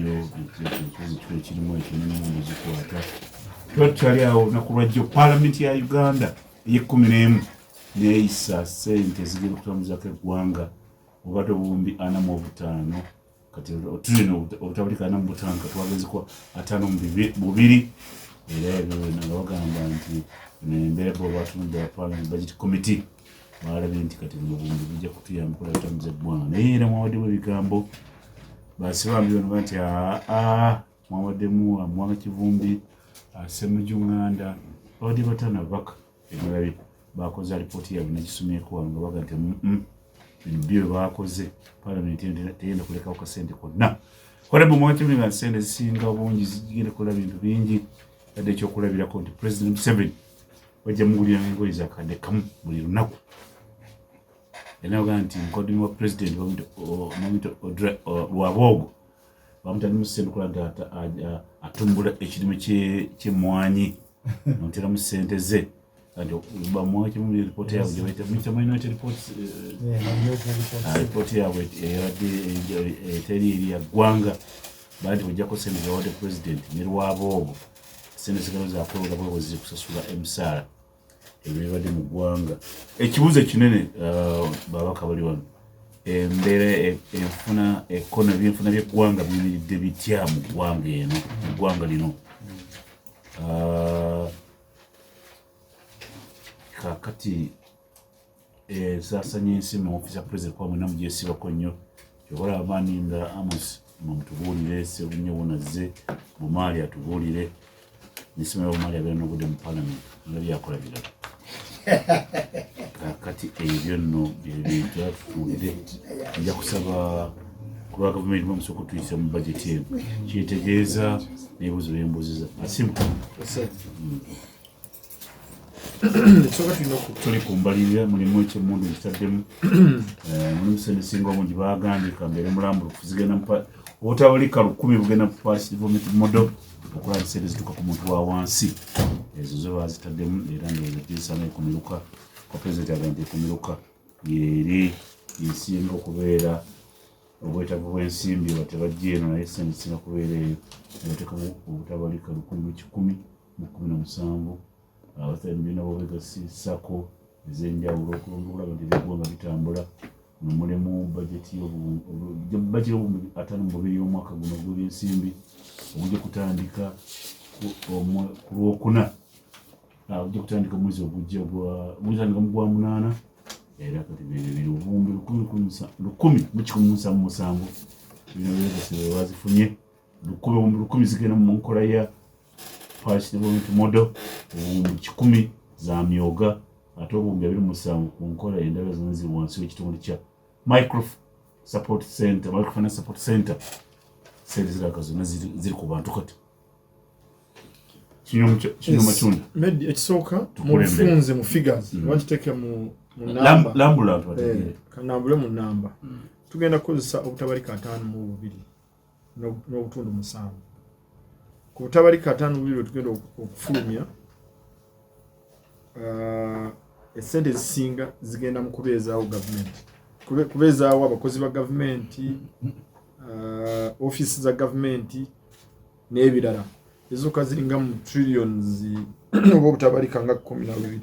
radio kirimo ekinene mu zikwata tukyali awo nakulwajjo Parliament ya Uganda ye11 neeyisa ssente zigenda kutambuzaako eggwanga obadde obuwumbi 45 kati tulina obutabulika 45 katwagezeko 52 era ebyo nga bagamba nti nembeera bw'obatunudde Parliament Budget Committee balabye nti kati obuwumbi bujja kutuyamba okukola ebitambuza eggwanga naye era mwawaddemu ebigambo basibambi bano nti mwawaddemu Mwanga Kivumbi Ssemujjunganda babadde batanabaka ebirabye bakoze alipooti yaabwe nagisomyeko nga baga nti bino bakoze Parliament teyenda kulekawo kasente konna kolebwa Mwanga nga sente zisinga bungi zigenda kukola bintu bingi adde ekyokulabirako nti President Museveni wajja mugulira engoye zakadde kamu buli lunaku enaga nti nkodimi wa President Lwabogo bamutali musente kula atumbula ekirime ky'emmwanyi nontera mu ssente ze kati bamwaki mu report yaabwe gye bayita muyita minority reports report yaabwe eteri eri ya ggwanga banti bujjako ssente zawadde President ne Lwabogo ssente zigano zakola bwe ziri kusasula emisaala ebyo bibadde mu ggwanga ekibuuzo ekinene babaka bali wano embeera enfuna ekono ebyenfuna by'eggwanga biyimiridde bitya mu ggwanga eno mu ggwanga lino kakati sasanya ensi mu ofisi ya President kwa mwena mugyesibako nnyo kyobola abaninda Amos mutubuulire Ssebunya Bonazze Bumaali atubuulire nisomero Bumaali abeera n'obudde mu Parliament nga byakola birala kakati ebyo nno byebintu atutuulire nja kusaba ku lwa gavumenti bamusooka otuyisa mu bajeti eno kyetegeeza n'ebibuuzo byembuuziza asimu tuli kumbalirira mulimu ekyemundu ekitaddemu mulimu sente singa omungi bagambye kambeere mulambulukufu zigenda obutabulika 10 bugenda mu Paris Development Model okulaba sente zituuka ku muntu wa wansi ezo zo bazitaddemu era ndowooza ekumiruka kwa President agambye ekumiruka yeri yisinga okubeera obwetaavu bw'ensimbi batebajja eno naye sente zisinga kubeera eyo nebateekamu obutabalika 1,100 mu 17 abatalina nabo begasisako ez'enjawulo okulonda nti eby'eggwanga bitambula mulimu bajeti y'obubiri y'omwaka guno gw'ebyensimbi obujja kutandika ku Lwokuna ojja kutandika omwezi ogujja gutandika mu Gwamunaana era kati biri obumbi 1,177 bino byegasibwe bazifunye 10 zigenda mu nkola ya Paris Development Model obumbi 10 za myoga ate obumbi 27 ku nkola endala zonna ziri wansi w'ekitongole kya Microfinance Support Center sente ziraka zonna ziri ku bantu kati kino machunda med ekisooka mufunze mu figures wakiteeke mu namba lambulant wategere kanambule mu namba tugenda kukozesa obutabalika 5 n'obutundu 7 ku butabalika 5 tugenda okufulumya esente zisinga zigenda mu kubeezaawo gavumenti kubeezaawo abakozi ba gavumenti office za gavumenti n'ebirala ezoka ziringa mu trillions obutabalika nga 12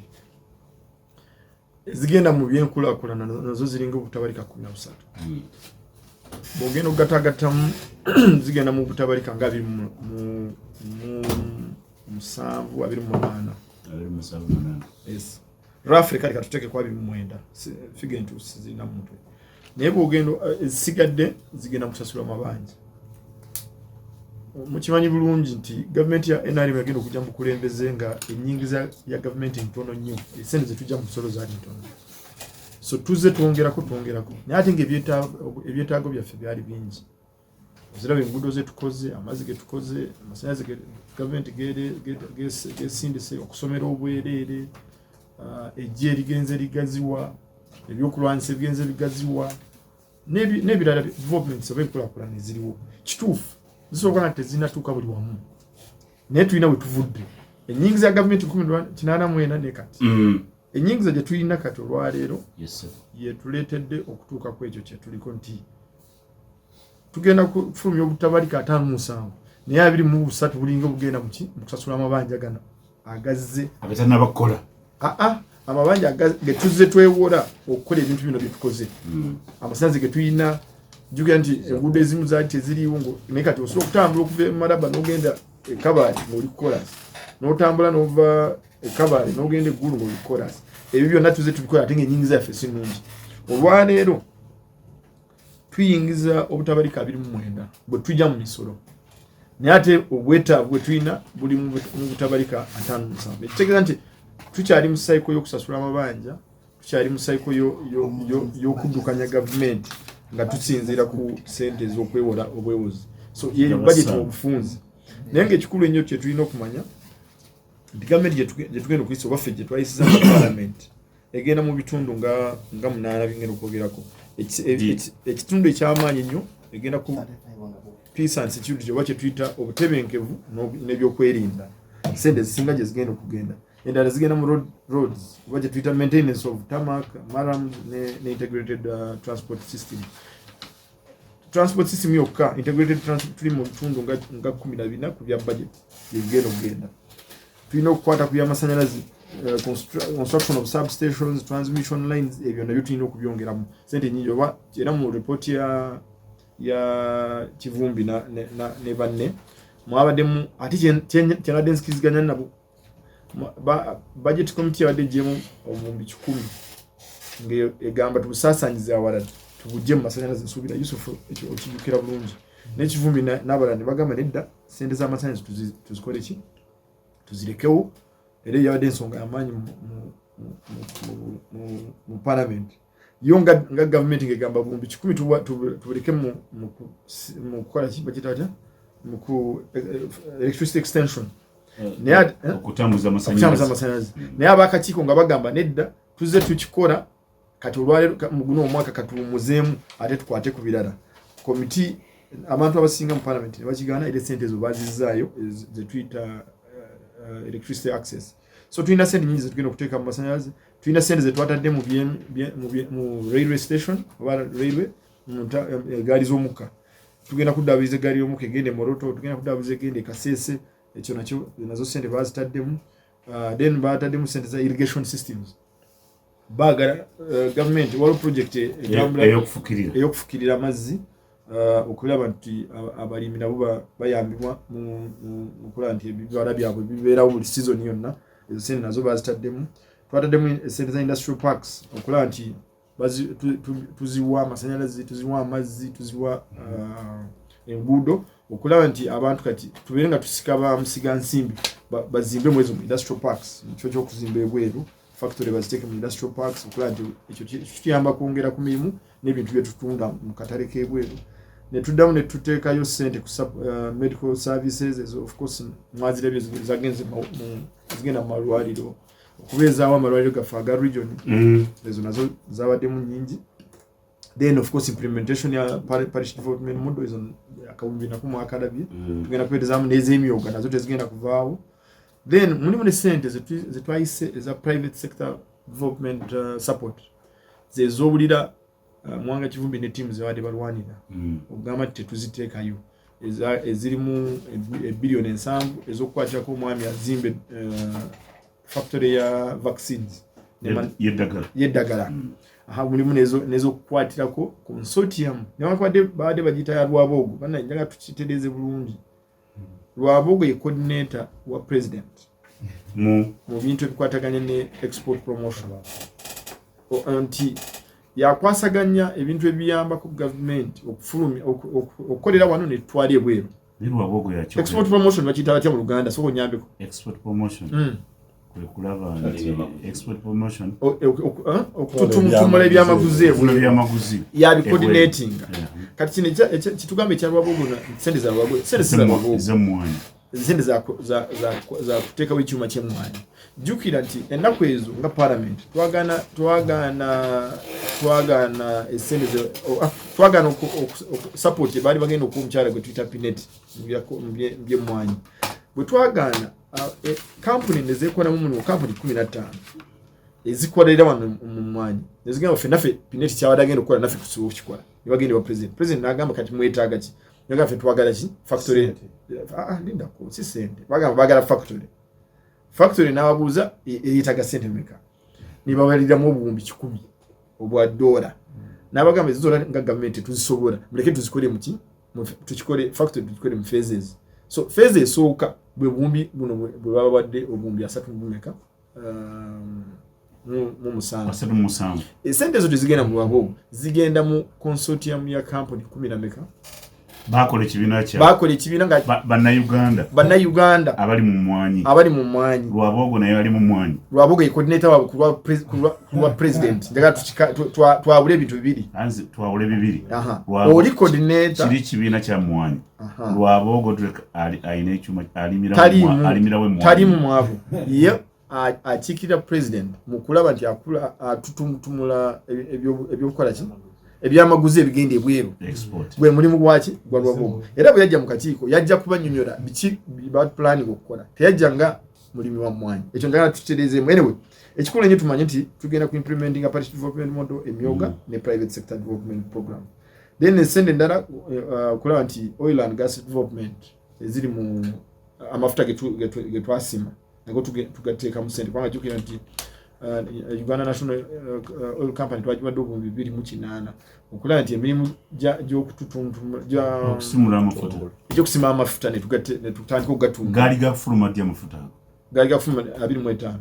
zigenda mu byenkulaakulana nazo ziringa obutabalika 13 bw'ogenda okugatagattamu zigenda mu butabalika nga 27 yes roughly kali katuteeke kwa 29 figure into zina muntu naye bw'ogenda sigadde zigenda kusasula mabanji mukimanyi bulungi nti gavumenti ya NRM yagenda okujja mu kulembeze nga ennyingiza ya gavumenti ntono nnyo esente zetujja mu kusolo zaali ntono so tuze twongerako naye ate ng'ebyetaago byaffe byali bingi oziraba enguudo zetukoze amazzi getukoze amasanyalaze gavumenti gesindise okusomera obwereere ejje ligenze ligaziwa ebyokulwanyisa ebigenze bigaziwa n'ebirala developments oba enkulaakulana eziriwo kituufu zisobola nti tezinatuuka buli wamu naye tulina we tuvudde ennyingiza ya gavumenti 1984 ne kati ennyingiza gye tulina kati olwaleero yetuleetedde okutuuka ku ekyo kye tuliko nti tugenda kufulumya obutabalika 5-7 naye 2-3 bulinga bugenda mu kusasula amabanja gano agazze agatana bakola amabanja getuzze twewola okukola ebintu bino byetukoze amasanzi getuyina juga nti enguudo ezimu zaati eziriwo ngo naye kati osobola okutambula okuva e Maraba n'ogenda e Kabale ng'oli Chorus n'otambula n'ova e Kabale n'ogenda eggulu ng'oli Chorus ebyo byonna tuzze tubikola ate ng'ennyingi zaffe si nnungi olwaleero tuyingiza obutabalika 29 bwe tujja mu misolo naye ate obwetaavu bwe tulina buli mu butabalika 5-7 ekitegeeza nti tukyali mu cycle y'okusasula amabanja tukyali mu cycle y'okuddukanya gavumenti nga tusinziira ku sente ez'okwewola obwewozi so yeyo budget obufunzi naye ng'ekikulu ennyo kye tulina okumanya nti gavumenti gye tugenda okuyisa obaffe gye twayisiza mu parliament egenda mu bitundu nga 8 bingenda okwogerako ekitundu ekyamaanyi ennyo egenda ku peace and security oba kye tuyita obutebenkevu n'ebyokwerinda sente zisinga gye zigenda okugenda endala zigenda mu roads oba kye tuyita maintenance of tarmac marams ne integrated transport system yokka integrated transport tuli mu bitundu nga 14 ku bya budget byegenda okugenda tulina okukwata ku by'amasanyalazi construction of substations transmission lines ebyo nabyo tulina okubyongeramu sente nyingi oba era mu report ya Kivumbi ne banne mwabaddemu ate kyenadde nsikiziganya nabo budget committee yabadde gyemu obumbi 10 ng'egamba tubusaasaanyize awalala tubujje mu masanyalazi nsuubira Yusufu okijjukira bulungi n'Ekivumbi n'abalala ne bagamba nedda sente z'amasanyalazi tuzikole ki tuzirekewo era yabadde ensonga y'amaanyi mu parliament yo nga government ngegamba bumbi 10 tubuleke mu kukola ki bakitata mu ku electricity extension okutambuza amasanyalazi naye abakakiiko nga bagamba nedda tuzze tukikola kati olwaleero mu guno omwaka katumuzeemu ate tukwate ku birala komiti abantu abasinga mu parliament ne bakigaana era sente ezo bazizaayo ze tuyita electricity access so tulina sente nyingi zetugenda okuteeka mu masanyalazi tulina sente zetwatadde mu railway station oba railway egaali z'omukka tugenda kuddaabiriza egaali y'omukka egende Moroto tugenda kuddaabiriza egende Kasese ekyo nakyo nazo sente bazitaddemu then baataddemu sente za irrigation systems baagala government waliwo project ey'okufukirira amazzi okulaba nti abalimi nabo bayambibwa mu kulaba nti ebibala byabwe bibeerawo buli season yonna ezo sente nazo bazitaddemu twataddemu sente za industrial parks okulaba nti tuziwa amasanyalazi tuziwa amazzi tuziwa enguudo okulaba nti abantu kati tubeere nga tusika bamusiga nsimbi bazimbe mu ezo mu industrial parks ekyo ky'okuzimba ebweru factory baziteeke mu industrial parks okulaba nti ekyo kituyamba kwongera ku mirimu n'ebintu bye tutunda mu katale k'ebweru ne tuddamu ne tuteekayo sente ku medical services ezo of course mwazirabye zigenda mu malwaliro okubeezaawo amalwaliro gaffe aga region ezo nazo zabaddemu nyingi then of course implementation ya parish development model ezo akabumbi nako mwakalabye tugenda kupeerezaamu n'ez'emyoga nazo tezigenda kuvaawo then mulimu ne sente zetwayise eza private sector development support zez'obulira Mwanga Kivumbi ne teams zebadde balwanira okugamba nti tetuziteekayo ezirimu ebbiliyoni 7 ez'okukwatirako omwami azimbe factory ya vaccines yeddagala mulimu n'ez'okukwatirako consortium newankubadde bagiyita ya Lwabogo bana njaga tukitereeze bulungi Lwabogo ye coordinator wa president mu bintu ebikwataganya ne export promotion nti yakwasaganya ebintu ebiyamba ku government okufulumya okukolera wano ne twali ebweru export promotion bakiyita batya mu Luganda soko nyambeko export promotion kulaba nti export promotion okututumula ebyamaguzi yabi coordinating kati kino kitugamba ekya Lwabogo sente za Lwabogo sente za kuteekawo ekyuma ky'emmwanyi jjukira nti ennaku ezo nga parliament twagaana esente twagaana support baali bagenda okuwa omukyala gwe tuyita Pinet mu by'emmwanyi bwe twagaana kampuni ne zeekonamu muno kampuni 15 ezikolera wano mu mwanyi ezigamba ffe naffe Pineti kyabadde agenda okukola naffe tusobola okukikola ne bagenda wa president n'agamba kati mwetaaga ki nga ffe twagala ki factory linda ko si sente bagala factory n'ababuuza eyetaaga sente meka ne babaliramu obuwumbi 100 obwa dola n'abagamba ezizola nga gavumenti tuzisobola muleke tuzikole muki tukikole factory tukikole mu phases so phase esooka bwe buwumbi buno bwe baba badde obuwumbi 3 meka mu musanvu esente zo tezigenda mu Lwabogo zigenda mu consortium ya company 10 na meka bakola ekibiina nga bannayuganda abali mu mwanyi Lwabogo naye ali mu mwanyi Lwabogo ye coordinator wa kulwa president ndaga twabule ebintu bibiri oli coordinator kiri kibiina kya mwanyi Lwabogo alina ekyuma alimira we tali mu mwavu ye achikira president mukulaba nti akula atutumula ebyokukola ki ebyamaguzi ebigende ebweru gwe mulimu gwaki gwa Lwabogo era bwe yajja mu kakiiko yajja kubanyonyola biki ba plan okukola teyajja nga mulimi wa mwanyi ekyo ndagala tuterezeemu anyway ekikulu nnyo tumanye nti tugenda ku implementing a partnership development model emyoga ne private sector development program then send ndala kulaba nti oil and gas development eziri mu amafuta getwasima ngo tugateeka mu sente kwanga jukira nti Uganda National Oil Company twajibadde obumbi 208 okulaba nti emirimu okusimula amafuta okusimula amafuta ne tutandika okugatunga gaali gafuluma dya amafuta gaali gafuluma 25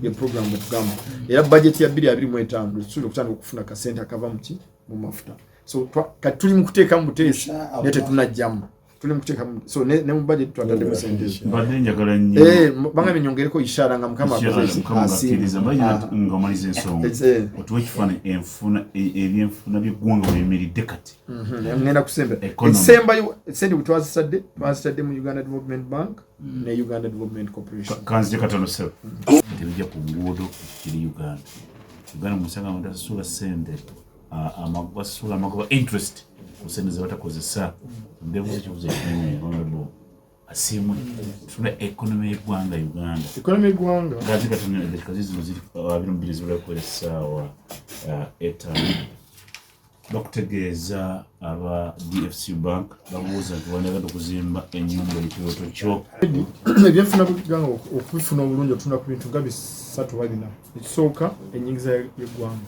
ye program betugamba era budget ya 225 lusuubira okutandika okufuna kasente akava mu mafuta so katuli mu kuteeka mu buteesi naye tetunajjamu tuli mu kuteeka so ne mu budget twatadde mu sente mbadde njagala nnyo banga binyongereko ishara nga mukama akiriza nga omaliza ensonga otuwa ekifaananyi ebyenfuna by'eggwanga bweyimiridde kati ngenda kusemba ensembayo sente twazitadde mu Uganda Development Bank ne Uganda Development Corporation kanzije katono sebe tebijja ku nguudo kiri Uganda musanga amadasula sente basula amagoba interest kusente zebatakozesa mbebuze kyobuze kinene honorable asimwe tuna economy y'eggwanga Uganda gazi katono kazi zino ziri abiri mbiri zibulakozesa wa etani bakutegeeza aba DFC Bank babuuza nti wanagala okuzimba ennyumba ekyoto kyo ebyenfuna buganga okufuna obulungi otunda ku bintu nga bisatu balina ekisooka enyingiza y'eggwanga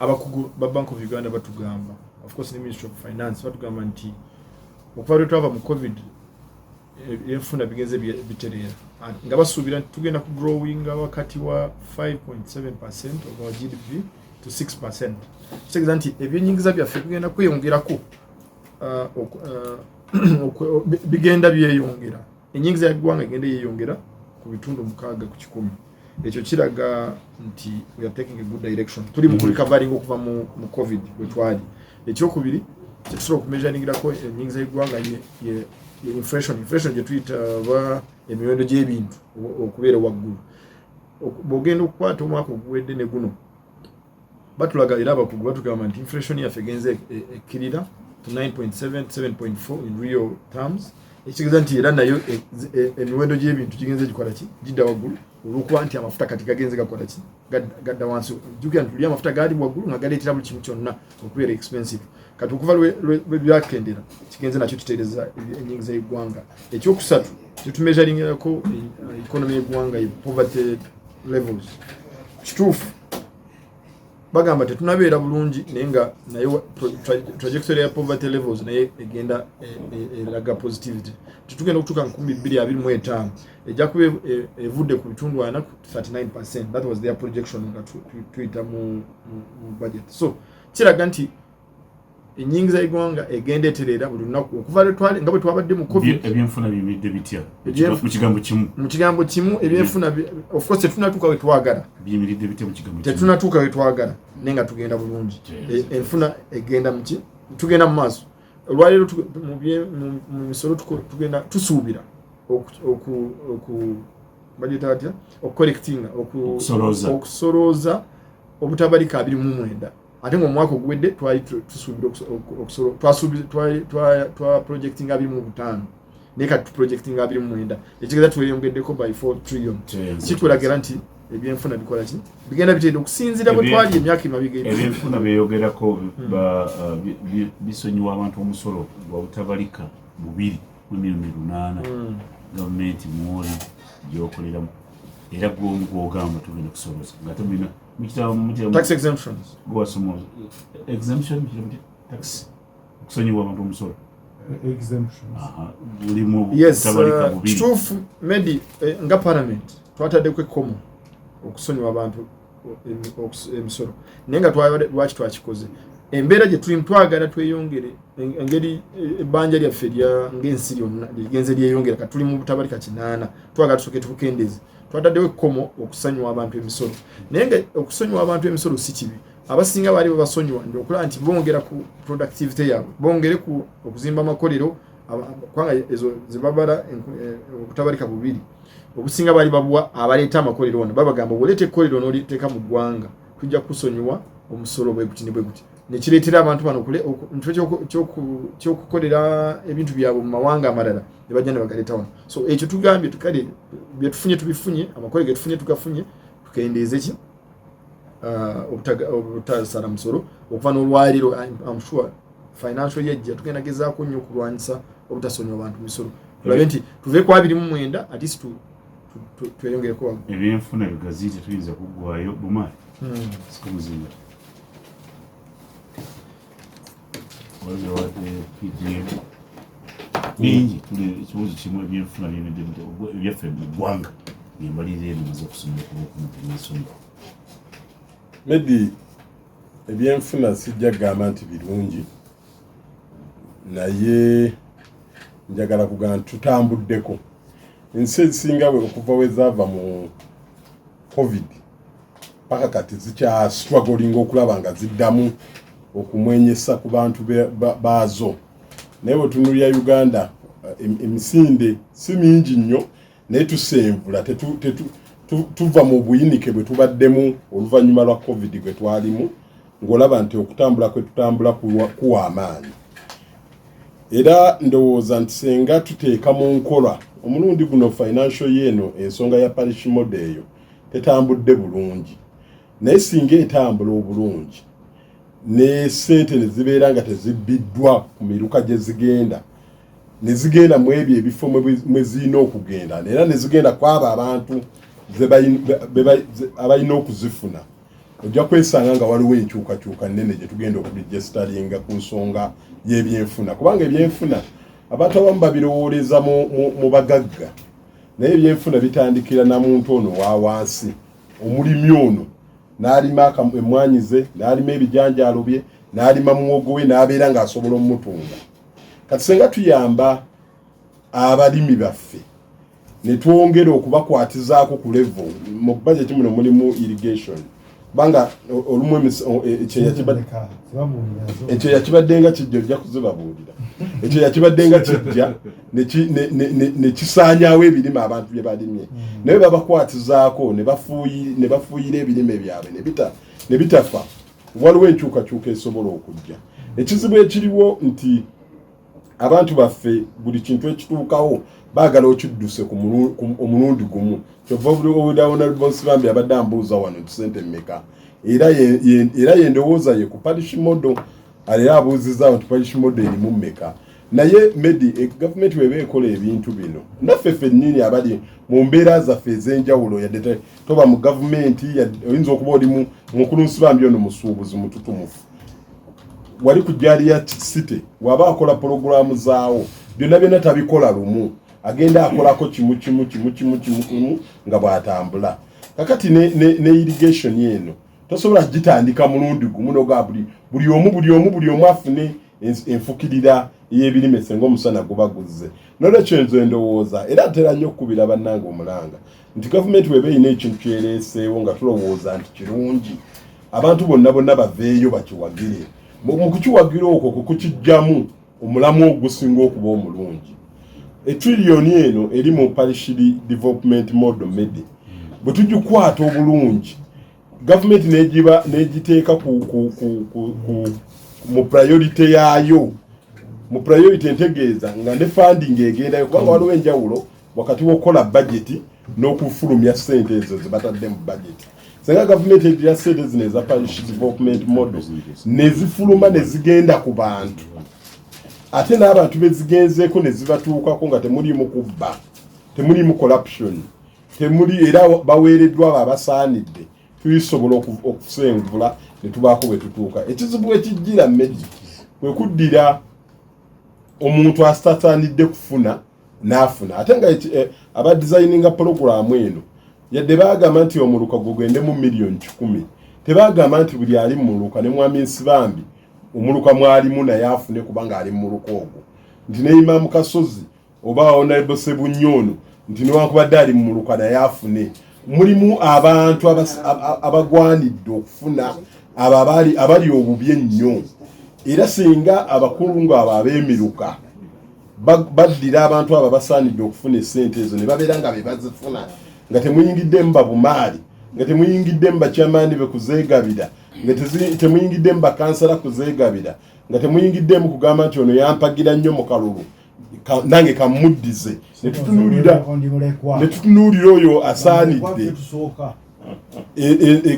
abakugu ba Bank of Uganda batugamba of course the Ministry of Finance batugamba nti okuva lwe twava mu COVID ebyenfuna bigenze biterera nga basuubira nti tugenda ku growing wakati wa 5.7% of our GDP to 6%. Kitegeeza nti ebyenyingiza byaffe bigenda kweyongerako bigenda byeyongera enyingiza y'eggwanga egenda yeyongera ku bitundu 6 ku 100. Ekyo kiraga nti we are taking a good direction. Tuli mu recovering okuva mu COVID bwe twali. Ekyokubiri kitusobola okumeasuringirako enyingiza y'eggwanga ye inflation gye tuyita emiwendo gy'ebintu okubeera waggulu. Bw'ogenda okukwata omwaka oguwedde ne guno batulaga era abakugu batugamba nti inflation yaffe egenze ekkirira to 9.7 7.4 in real terms. Ekitegeeza nti era nayo emiwendo gy'ebintu kigenze gikola ki gidda waggulu olw'okuba nti amafuta kati gagenze gakola ki gadda wansi. Jjukira nti amafuta gaali waggulu nga galeetera buli kimu kyonna okubeera expensive. Kati okuva lwe byakendera kigenze nakyo kitereeza enyingiza y'eggwanga. Ekyokusatu kitumeasuringirako economy y'eggwanga ye poverty levels. Kituufu bagamba tetunabeera bulungi naye nga nayo trajectory ya poverty levels naye egenda eraga positivity. Tetugenda okutuuka 2025 ejja kuba evudde ku bitundu 39%. That was their projection nga tuyita mu budget. So kiraga nti enyingiza y'eggwanga egenda eterera buli lunaku okuva nga bwe twabadde mu COVID. Ebyenfuna biyimiridde bitya mu kigambo kimu ebyenfuna of course tetunatuuka we twagala biyimiridde bitya mu kigambo kimu tetunatuuka we twagala naye nga tugenda bulungi. Enfuna egenda tugenda mu maaso. Olwaleero mu misolo tugenda tusuubira okusolooza obutabalika 29. Ate mu mwaka oguwedde twali tusuubira twa projecting 25 neka tu projecting abiri mu mwenda ekigeza tweyongeddeko by 4 trillion kitulagira nti ebyenfuna bikola ki bigenda bitenda okusinzira bwe twali emyaka emabega ebyenfuna beyogerako bisonyiwa abantu omusolo gwa butabalika 2.8 gavumenti mwoli gyokoleramu era gwogamba tugenda kusoboza nga tumina tax exemptions gwasoma exemption tax okusonyiwa abantu omusolo yes kituufu medi nga parliament twataddeko ekkomo okusonyiwa abantu emisolo naye nga lwaki twakikoze embeera gye tulimu twagala tweyongere engeri ebbanja lyaffe ng'ensi lyonna ligenze lyeyongera ka tuli mu butabalika 8 twagala tusooke tubukendeeze twataddewo ekkomo okusonyiwa abantu emisolo naye nga okusonyiwa abantu emisolo si kibi abasinga baali babasonyiwa nti okulaba nti bongera ku productivity yaabwe bongere ku okuzimba amakolero kubanga ezo zibabala okutabalika 2 obusinga baali babuwa abaleeta amakolero ono babagamba oleeta ekkolero n'oliteeka mu ggwanga tujja kusonyiwa omusolo bwe guti ne bwe guti nekireetera abantu bano kyokukolera ebintu byabwe mu mawanga amalala ne bajja ne bagaleeta wano so ekyo tugambye tukale bye tufunye tubifunye amakolero ge tufunye tugafunye tukendeeze ki obutasala musolo okuva n'olwaliro I'm sure financial yejja tugenda gezaako nnyo okulwanyisa obutasonyiwa abantu misolo tulabe nti tuve ku 2.9 at least tweyongereko wamu ebyenfuna bigazite tuyinza kuggwayo bumali sikumuzinga waziwadde PGM bingi tuli ekibuuzo kimu ebyenfuna ebyaffe mu ggwanga nembalirira eno maze okusomera kubakumusonyi Medi ebyenfuna sijja gamba nti birungi naye njagala kugamba tutambuddeko ensi ezisinga okuva wezaava mu covid paka kati zikya struggling okulaba nga ziddamu okumwenyesa ku bantu baazo naye bwetunulira Uganda emisinde si mingi nnyo naye tusenvula tuva mu buyinike bwe tubaddemu oluvannyuma lwa covid gwe twalimu ng'olaba nti okutambula kwe tutambula kuwa amaanyi era ndowooza nti senga tuteeka mu nkola omulundi guno financial yeeno ensonga ya parish model eyo tetambudde bulungi naye singa etambula obulungi ne ssente ne zibeera nga tezibbiddwa ku miruka gye zigenda ne zigenda mu ebyo ebifo mwe zirina okugenda era ne zigenda kwaba abantu abalina okuzifuna ojja kwesanga nga waliwo enkyukakyuka nnene gye tugenda okubigesitalinga ku nsonga y'ebyenfuna kubanga ebyenfuna abantu abamu babirowooleza mu bagagga naye ebyenfuna bitandikira na muntu ono wa wansi omulimi ono n'alima emmwanyi ze n'alima ebijanjaalo bye n'alima muwogo we n'abeera ng'asobola omumutunga kati senga tuyamba abalimi baffe ne twongera okubakwatizaako ku level mu budget muno mulimu irrigation banga olumu ekyo yakibaddenga kijja ojja kuzibabuulira ekyo yakibaddenga kijja ne kisaanyaawo ebirime abantu bye balimye naye babakwatizaako ne bafuuyira ebirime byabwe ne bitafa waliwo enkyukakyuka esobola okujja ekizibu ekiriwo nti abantu baffe buli kintu ekituukawo baagala okidduse ku omulundi gumu kyova obudawonalbonsibambi abadde ambuuza wano tusente mmeka era yendowooza ye ku parish model era abuuzizaawo nti parish model erimu mmeka naye medi gavumenti weba ekola ebintu bino naffe ffennyini abali mu mbeera zaffe ez'enjawulo yadde toba mu gavumenti oyinza okuba oli mukulunsi ono musuubuzi mututumufu wali ku Jaliya City waba akola pologulaamu zaawo byonna tabikola lumu agenda akolako kimu nga bw'atambula kakati ne irrigation yeno tosobola gitandika mulundi gumu noga buli omu afune enfukirira y'ebirime senga omusana gubaguze nolwekyo nze ndowooza era ntera nnyo okukubira bannanga omulanga nti gavumenti weba erina ekintu kyereeseewo nga tulowooza nti kirungi abantu bonna baveeyo bakiwagire mu kukiwagira okwo kukijjamu omulamu ogusinga okuba omulungi etriliyoni eno eri mu parish development model medi bwe tugikwata obulungi gavumenti negiteeka mu priority yaayo mu priority entegeeza nga ne funding egenda kubanga waliwo enjawulo wakati w'okukola budget n'okufulumya ssente ezo ze batadde mu budget. Senga government egira ssente zino eza parish development model ne zifuluma ne zigenda ku bantu ate n'abantu bezigenzeeko ne zibatuukako nga temuliimu kubba, temuliimu corruption, temuli era baweereddwa abo abasaanidde tulisobola okusengula ne tubaako bwe tutuuka. Ekizibu ekijjira Medi kwe kuddira omuntu asitasaanidde kufuna n'afuna ate nga abadesigninga puroguramu eno yadde baagamba nti omuluka gugende mu million 10 tebaagamba nti buli ali mu muluka ne mwami Nsibambi omuluka mwalimu naye afune kubanga ali mu muluka ogwo nti ne Imam Kasozi oba Honorable Sebunyoono nti newankubadde ali mu muluka naye afune. Mulimu abantu abagwanidde okufuna abali obubi ennyo era singa abakulu nga abeemiruka baddira abantu abo basaanidde okufuna essente ezo ne babeera nga be bazifuna nga temuyingiddemu babumaali, nga temuyingiddemu bakyamaani be kuzeegabira, nga temuyingiddemu bakansala kuzeegabira, nga temuyingiddemu kugamba nti ono yampagira nnyo mu kalulu nange kamuddize ne tutunuulira oyo asaanidde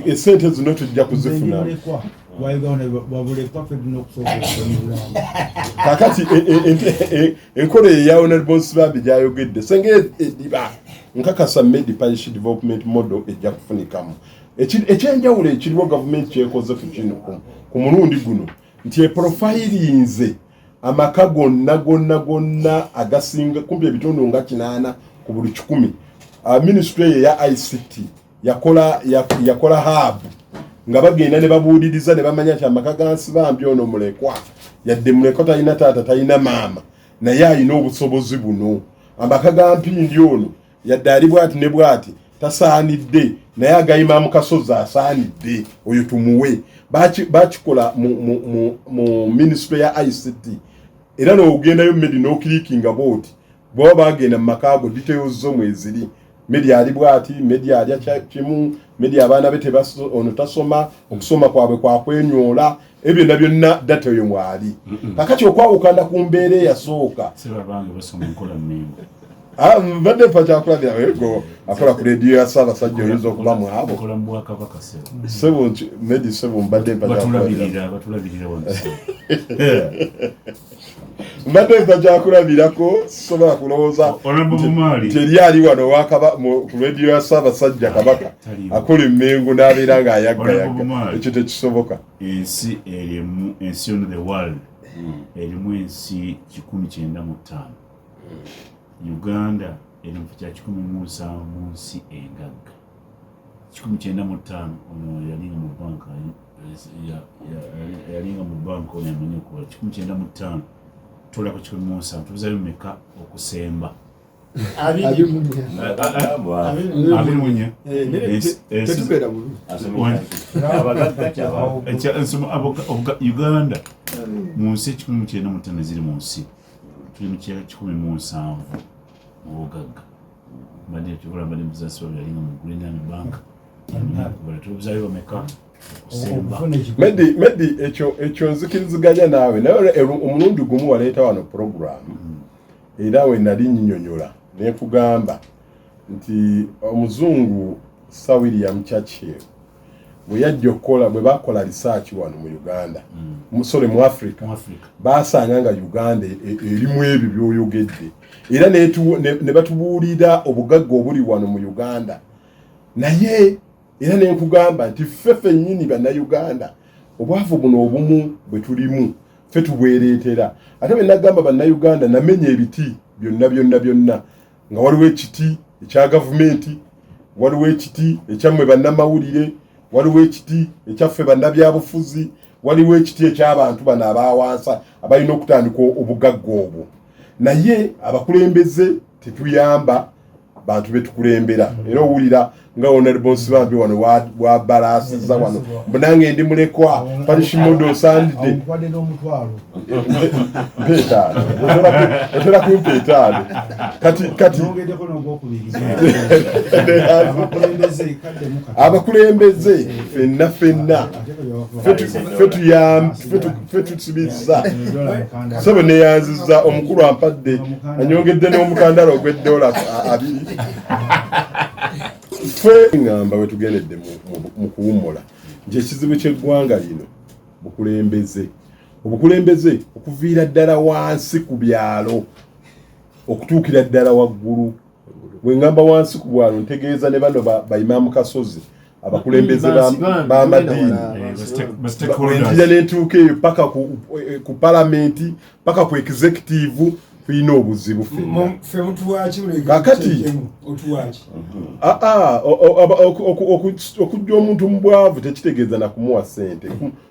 essente zino tujja kuzifuna. Kakati enkola eya Honorable Nsibambi gyayogedde senge ediba nkakasa Medi parish development model ejja kufunikamu ekyenjawulo ekiriwo gavumenti kyekoze ku kino ku mulundi guno nti eprofilinze amaka gonna agasinga kumpi ebitundu nga 8 ku buli 100. Ministry ya ICT yakola hub nga bagenda ne babuuliriza ne bamanya nti amaka ga Nsibambi ono mulekwa yadde mulekwa talina taata talina maama naye alina obusobozi buno. Amaka ga Mpindi ono yadde ali bwati ne bwati tasaanidde naye agayima mu Kasozi asaanidde oyo tumuwe. Bakikola mu Ministry ya ICT era n'ogendayo Medi n'okilikinga booti bw'oba bagenda mu maka ago details zo mweziri. Medi ali bwati, Medi alya kimu, Medi abaana be ono tasoma, okusoma kwabwe kwakwenyola, ebyo byonna data yo mwali. Kakati okwawukana ku mbeera eyasooka sebabange basoma enkola nnengo mbadde mpa kyakulabira wego akola ku radio ya Ssaabasajja oyinza okuba mu abo kola mu Bwakabaka Medi Sebo mbadde mpa batulabirira wansi mbadde mpa kyakulabirako sobola kulowooza nti eri ali wano ku radio ya Ssaabasajja Kabaka akola emmengo n'abeera ng'ayaggayaga ekyo tekisoboka. Ensi on the world erimu ensi 195. Uganda eri mu kya 17 mu nsi engagga 195. Ono yalinga mu banka yalinga mu banka ono yamanyi okukola 195 tola ku 17 tuzayo meka okusemba abimunya tetubera bulu Uganda mu nsi 195 ziri mu nsi tuli mu kya 17 mu bugagga mbadde tukola mbadde muzasi yalinga mu Greenland Bank kubala tuzayo meka Medi ekyo nzikiriziganya naawe naye omulundi gumu waleeta wano programu era we nali nnyonnyola ne kugamba nti omuzungu Sir William Churchill bwe bakola research wano mu Uganda mu Africa baasanga nga Uganda erimu ebyo byoyogedde era ne batubuulira obugagga obuli wano mu Uganda naye era ne nkugamba nti ffe nnyini bannayuganda obwavu buno obumu bwe tulimu ffe tubwereetera ate bwe nagamba bannayuganda namenya ebiti byonna nga waliwo ekiti ekya gavumenti, waliwo ekiti ekyammwe bannamawulire, waliwo ekiti ekyaffe bannabyabufuzi, waliwo ekiti eky'abantu bano abaawansa abalina okutandika obugagga obwo. Naye abakulembeze tetuyamba bantu betukulembera era owulira nga Honorable Nsibambi wano wabalasiza wano nange ndi mulekwa parish model osandide otera kumpeetaano kati abakulembeze fenna fetu tusibiza sabo ne yanziza omukulu ampadde anyongedde n'omukandala ogw'eddola 2 fe ngamba we tugendedde mu kuwummula nje ekizibu ky'eggwanga lino obukulembeze okuviira ddala wansi ku byalo okutuukira ddala waggulu. Bwe ngamba wansi ku bwalo ntegeeza ne bano baimaamu Kasozi abakulembeze b'amadiini bwentira n'entuuka eyo paka ku palamenti paka ku executive tulina obuzibu kakati okujja omuntu mu bwavu tekitegeeza na kumuwa ssente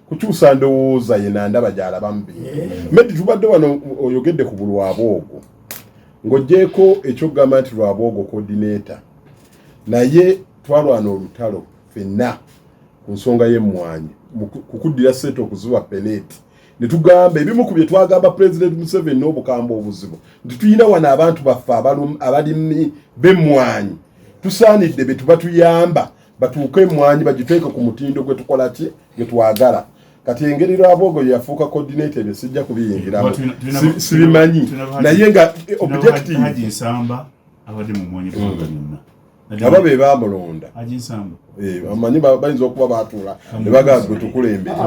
kukyusa ndowooza yena ndaba gy'alabamu medi tubadde wano oyogedde ku bulwaboogo ng'oggyeko ekyokugamba nti lwaboogo coordinator naye twalwana olutalo ffenna ku nsonga y'emmwanyi kukuddira ssente okuziba peleti ne tugamba ebimu ku bye twagamba President Museveni n'obukamba obuzibu nti tulina wano abantu baffe abalimi b'emmwanyi tusaanidde be tuba tuyamba batuuke emmwanyi bagiteeke ku mutindo gwe tukola ki gwe twagala. Kati engeri Lwaboogo yafuuka coordinator ebyo sijja kubiyingiramu sibimanyi naye nga objective Haji Nsamba abadde mu mwanyi bwanga byonna aba be baamulonda Haji Nsamba amanyi bayinza okuba baatuula ne bagamba gwe tukulembere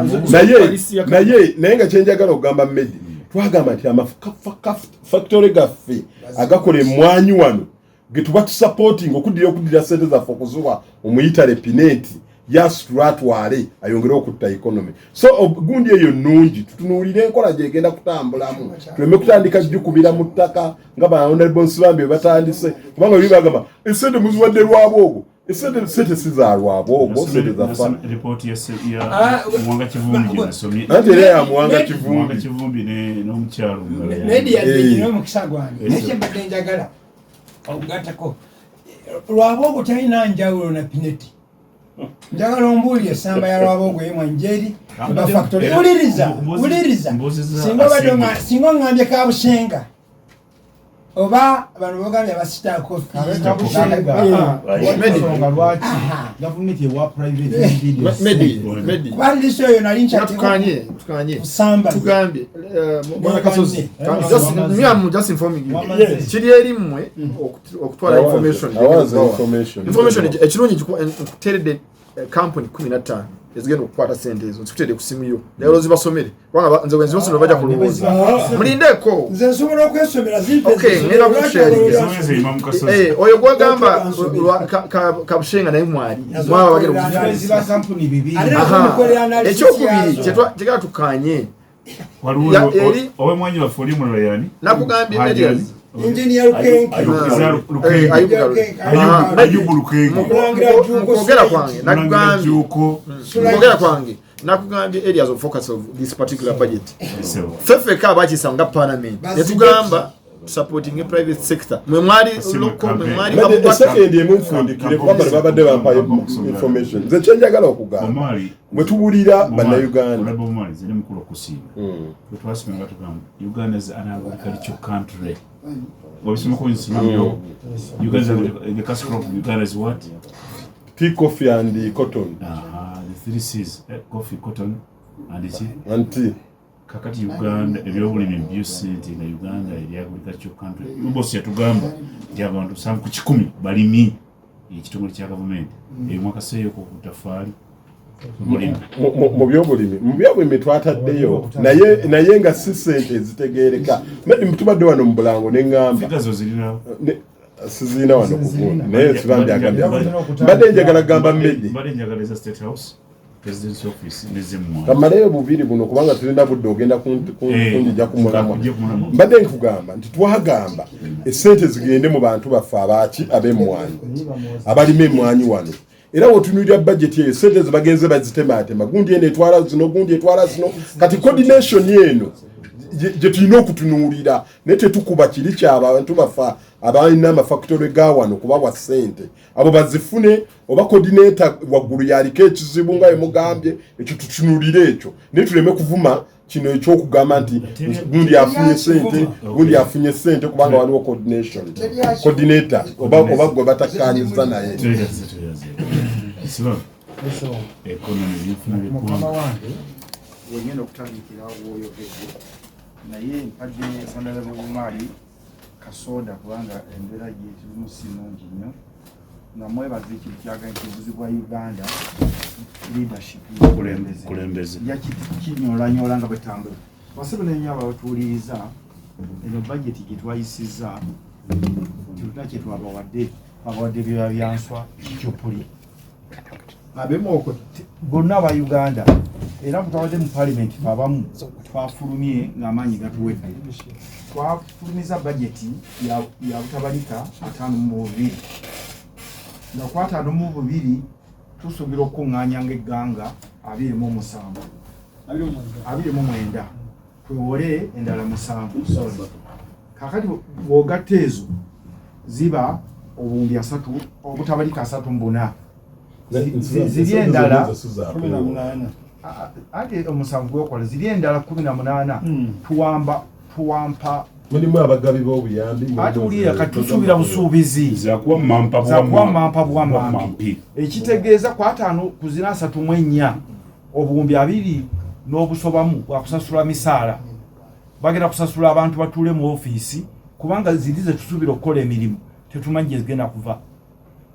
naye nga kyenjagala okugamba Medi twagamba nti amafactory gaffe agakola emmwanyi wano ge tuba tusupporting okuddira ssente zaffe okuzuba omuyitale pineti yasitwatwale ayongere okutta economy so gundi eyo nnungi tutunuulire enkola gyegenda kutambulamu tuleme kutandika jjukubira mu ttaka nga Honorable Nsibambi batandise kubanga buli bagamba essente muziwadde Lwaboogo essente si za Lwaboogo ssente zafa report ya Muwanga Kivumbi gye nasomye anti era ya Muwanga Kivumbi n'omukyalo media y'ino mu kisagwange nekyembadde njagala okugattako Lwaboogo talina njawulo na pineti njagala ombuulire essamba ya Lwaboogo y'emwanjeri ba factory uliriza singa ngambye Kabusenga oba bano bagambye abasita kofi gavumenti ewa private kubaliso eyo nali tukanye kusamba tugambye Bwana Kasozi just informing you kiri erimmwe okutwala information ekirungi kuteredde company 15 ezigenda okukwata sente ezo nzikuteredde ku simu yo leero zibasomere kubanga nze bwenzi bose bajja kulowooza mulindeko nze nsobola okwesomera ngenda kukusharinga oyo gwagamba Kabushenga naye mwali mwaba bagenda ekyokubiri kyegala tukanye owemwanyi waffe oli mulala yani nakugambye engineer nakugambye areas of focus of this particular budget fefeka bakisanga parliament netugamba supporting a private sector mwemwali second emufundikire kuba babadde bampa information nze kyenjagala okugamba bwe tubulira bannayuganda ziri mukulu okusinga bwe twasimanga tugamba Uganda is an agricultural country. The cash crop of Uganda is what? Tea, coffee and cotton. The 3 C's, coffee, cotton and tea. Kakati Uganda ebyobulimi byusente na Uganda eri agricultural country ubosi yatugamba nti abantu 10 balimi ekitongole kya government mwaka seyo ko kutafaali mu byobulimi twataddeyo naye nga si ssente zitegeereka tubadde wano mu Bulango neŋŋamba sizirina wano kugundi naye sibambi agambye mbadde njagala kugamba Medi kamaleyo bubiri buno kubanga tulina budde ogenda kunjija kumulamwa mbadde nkugamba nti twagamba essente zigende mu bantu baffe ab'emmwanyi abalima emmwanyi wano era wotunulira budget eyo sente zibagenze bazitematema gundi eno etwala zino gundi etwala zino kati coordination yeno gye tulina okutunuulira naye tetukuba kiri ky'abantu bafa abalina amafactory ga wano kubawa ssente abo bazifune oba coordinator waggulu yaliko ekizibu nga yemugambye ekyo tutunuulire ekyo naye tuleme kuvuma kino ekyokugamba nti gundi afunye ssente kubanga waliwo coordinator oba gwe batakkanyiza naye economy yefuna mukama wange wenyenda okutandikira woyogedde naye mpadde sandala bw'obumaali kasoda kubanga embeera gyetirimu si nnungi nnyo nga mwebaza ekintu kyaga nti obuzi bwa Uganda leadership kulembeze yakinyolanyola nga bwetambula basebe nenyo abatuuliriza eno budget gye twayisizza kiruna kye twabawadde byoya byanswa kyopuli abemoko bonna aba Uganda era mutawadde mu parliament abamu twafulumye ng'amaanyi gatuwedde twafulumiza budgeti ya butabalika 52 nga ku 52 tusuubira okuŋŋaanya ng'egganga 27 29 twewole endala 7 kakati bw'ogatta ezo ziba obuwumbi 3 obutabalika 34 ziri endala 18 ate omusanvu gwekola ziri endala 18 tuwampa mulimu abagabi b'obuyambi ate uliira kati tusuubira busuubizi zakuwa mampa bwamampi ekitegeeza ku 5 ku 34 obuwumbi 2 n'obusobamu bwakusasula misaala bagenda kusasula abantu batuule mu ofiisi kubanga ziri ze tusuubira okukola emirimu tetumanyi gye zigenda kuva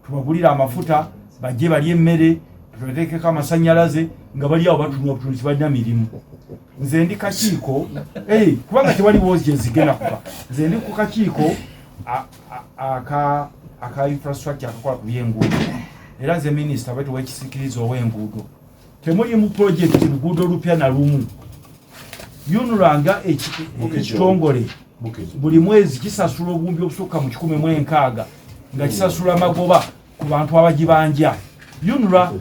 tubagulira amafuta bajje balye emmere tubateekeko amasannyalaze nga bali awo batunula butundu tebalina mirimu nze ndi kakiiko kubanga tewaliwo gye zigenda kuva nze ndi ku kakiiko aka infrastructure akakola ku by'enguudo era nze minisita bwetu w'ekisikiriza ow'enguudo temuli mu projekiti luguudo lupya na lumu yunulanga ekitongole buli mwezi kisasula obuwumbi obusukka mu 160 nga kisasula magoba ku bantu abagibanja yunula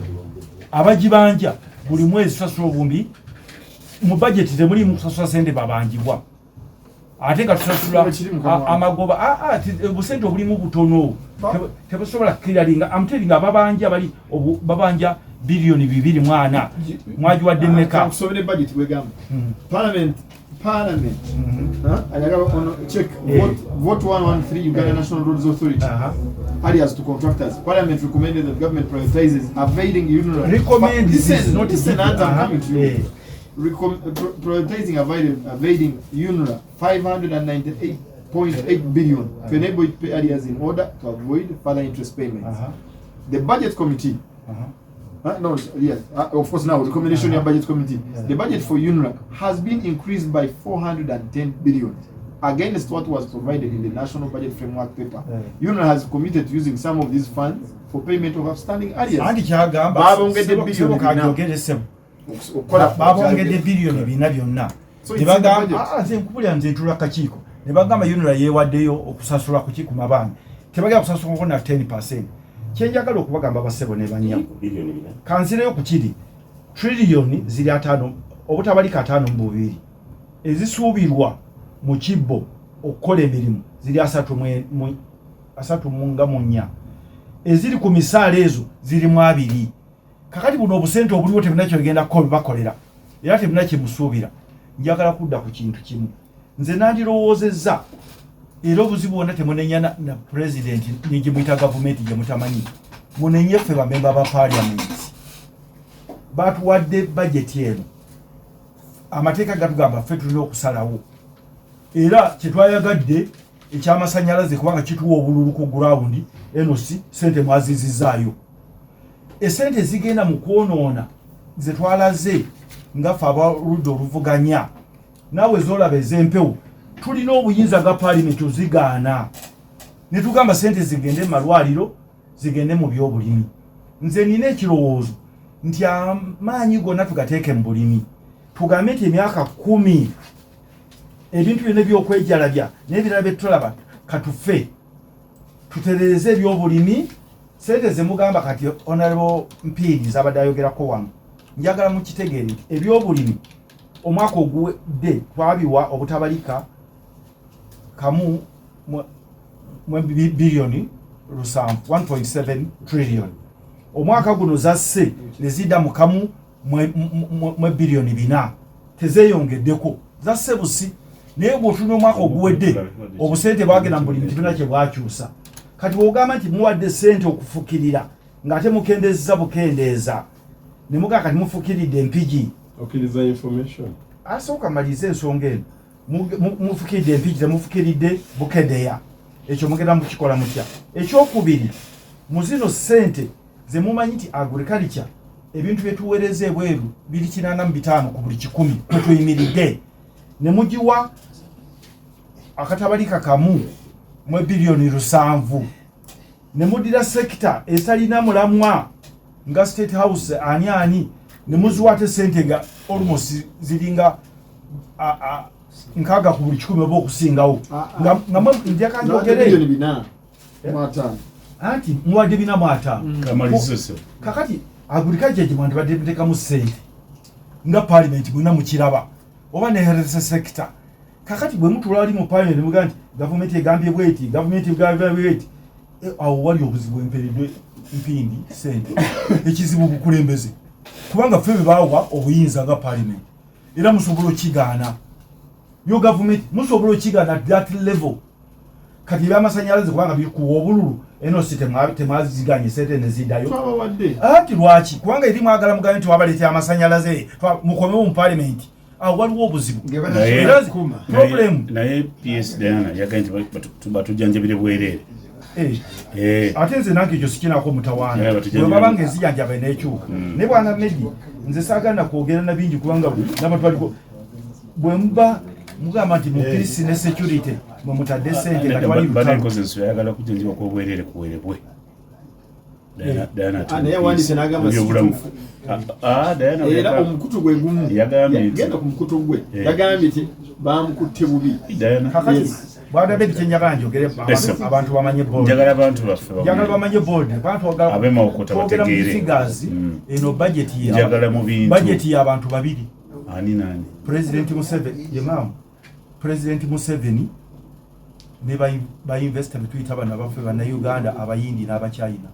abagibanja buli mwezi tusasula obuwumbi mu budget temuli mu kusasula sente babanjibwa ate nga tusasula amagoba obusente obulimu butono tebusobola kukiralinga amuteringa ababanja bali babanja bilioni 2.4 mwajiwadde mmeka kusobera budget bwegamba parliament check vote 113 Uganda National Roads Authority areas to contractors. Parliament recommended that government prioritizes evading UNRWA. Recommend this is not prioritizing evading UNRWA 598.8 billion to enable it pay areas in order to avoid further interest payments. The budget committee of course now recommendation of budget committee. The budget for UNRWA has been increased by 410 billion against what was provided in the national budget framework paper. UNRWA has committed to using some of these funds for payment of outstanding areas. babongedde billioni 4 byonna nze nkubulira nze ntula kakiiko ne bagamba UNRWA yeewaddeyo okusasula ku mabanga tebagenda kusasulako na 10%. kyenjagala okubagamba basebo ne banya kanzireyo ku kiri trillioni ziri 5 obutabalika 5 mu 2 ezisuubirwa mu kibbo okukola emirimu ziri 3.4 eziri ku misaala ezo ziri mu 2 kakati buno obusente obuliwo tebunakyo bigenda bakolera era tebunakyo musuubira. Njagala kudda ku kintu kimu nze nandirowoozezza era obuzibu bwonna temunenya na president nigye mwita gavumenti gye mutamanyi munenye ffe bamemba ba parliament batuwadde budget eno amateeka gatugamba ffe tulina okusalawo era kyetwayagadde ekyamasanyalaze kubanga kituwa obululu ku ground eno si sente mwazizizaayo esente zigenda mu kwonoona ze twalaze nga ffe abaludde oluvuganya naawe zoolaba ez'empewo tulina obuyinza ga parliament ozigaana ne tugamba sente zigende mu malwaliro zigende mu byobulimi. Nze nina ekirowoozo nti amaanyi gonna tugateeke mu bulimi tugambe nti emyaka 10 ebintu byonna by'okwejalabya n'ebirala bye tulaba katuffe tutereeze ebyobulimi. Sente ze mugamba kati honorable Mpiiri zabadde ayogerako wano njagala mukitegeere nti ebyobulimi omwaka oguwedde twabiwa obutabalika kamu bilioni 1.7 trillion. Omwaka guno zasse nezidda mu kamu bilioni 4 tezeyongeddeko zasse busi naye bw'otunula omwaka oguwedde obusente bwagenda mu bulimi tebuna kye bwakyusa. Kati bw'ogamba nti muwadde sente okufukirira ng'ate mukendezza bukendeeza ne muga kati mufukiridde empigi okiriza information asooka malize ensonga eno mufukiridde empigi temufukiridde bukedeya ekyo mugenda mukikola mutya ekyokubiri mu zino ssente ze mumanyi nti agriculture ebintu byetuweereza ebweru 285 ku buli 100 kwetuyimiridde ne mugiwa akatabalika kamu mu bilioni 7 ne mudira sekita esalina mulamwa nga State House ani ne muziwate sente nga almost ziringa nkaga ku buli 100 oba okusingawo nga njaka njogere anti muwadde 405 kakati agriculture gimwandi badetekamu sente nga parliament bwina mukiraba oba ne health sector kakati bwe mutula ali mu parliament muga nti government egambye bweti government egambye bweti awo wali obuzibu emperedwe mpindi sente ekizibu bukulembeze kubanga febe bawa obuyinza nga parliament era musobola okigaana yo government musobola okigaana at that level kati byamasanyalaze kubanga bikuwa obululu eno temaziganye sente nezidayo ati lwaki kubanga eri mwagala mugambe nti wabaleeta amasanyalaze mukomewo mu parliament awo waliwo obuzibu problem naye PS Diana yagambye batujjanjabire bwereere ate nze nange ekyo sikinako mutawaana bwebabanga enzijanjaba eneekyuka naye bwana Medi nze saagana kwogera na bingi kubanga nabantu baliko bwe muba mugamba nti mu peace ne security mwe mutadde sente nga twali lutalo yagala kujjanjaba kwobwereere kuwerebwe Diana era omukutu gwe gumu genda ku mukutu gwe yagambye nti bamukutte bubi bwana Medi kyenjagala njogere abantu bamanye board njagala abantu baffe njagala bamanye board abantu abema okuta bategeere figures eno budget ya njagala mu bintu budget ya abantu babiri nani President Museveni yemam President Museveni ne ba investor betuyita bana baffe bana Uganda abayindi n'abachina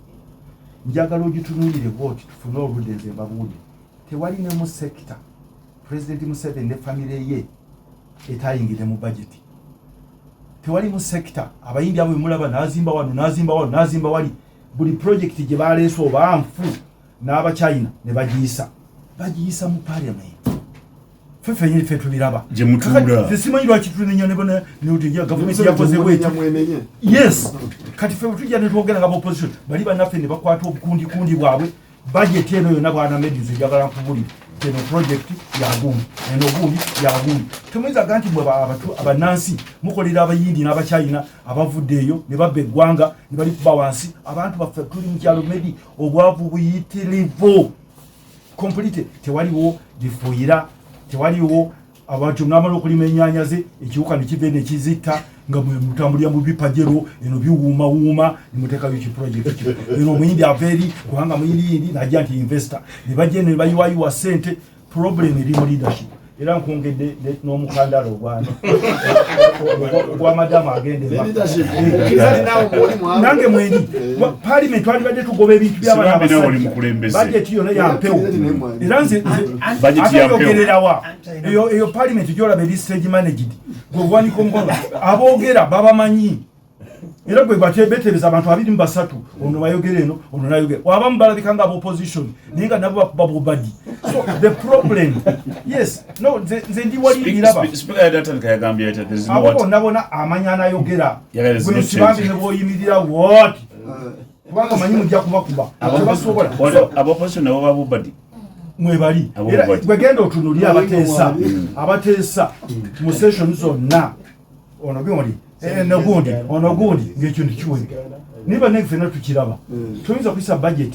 njagala ogitunulire bwoti tufune oludenze mbabuulire tewali ne mu sector President Museveni ne family ye etayingire mu budget tewali mu sector abayindi abo mulaba nazimba wano wali buli project gye baleese oba nfu n'abachina ne bagiyisa mu parliament fefe nyiri fetu biraba je mutula sisimanyi lwaki tunenya nebona n'utinja government yakoze bweti yes kati fefe tujja ne twogera nga opposition bali banaffe ne bakwata obukundi bwabwe budget eno yonna bwana Medi njagala nkubulira eno project yagundi tumwiza ganti bwe abanansi mukolera abayindi n'abachina abavuddeeyo ne babba eggwanga ne bali kuba wansi abantu baffe tuli mu kyalo Medi obwavu buyitirivu complete tewaliwo gifuuyira tewaliwo abantu namala okulima ennyanya ze ekiwuka nekive nekizita nga mutambulira mu bipajero eno biwuuma nimuteekayo ki project eno omuyindi aveeri kubanga muyindi najja nti investor ne bajja ne bayiwayiwa sente problem eri mu leadership era nkongedde n'omukandala obwana ogwa madamu agende nange mweni parliament twalibadde tugoba ebintu byabanaabudget yona yampewo era nze ateyogererawa eyo parliament gyolaba eri stage managed gwewanika omukono aboogera babamanyi era gwe beteebeza abantu 23 ono bayogera eno ono nayogera wabamu balabika nga opposition naye nga nabo bakuba bubadi so the problem yes no nze ndi waliraba abo bonna amanya anayogera gwe kibambi ne bwoyimirira what kubanga manyi mujja kubakuba tebasobola opposition nabo babubadi mwebali era gwegenda otunulira abateesa mu session zonna ono byoli onogundi ngekyo ndikiwega niba nefena tukiraba tuyinza kuyisa budget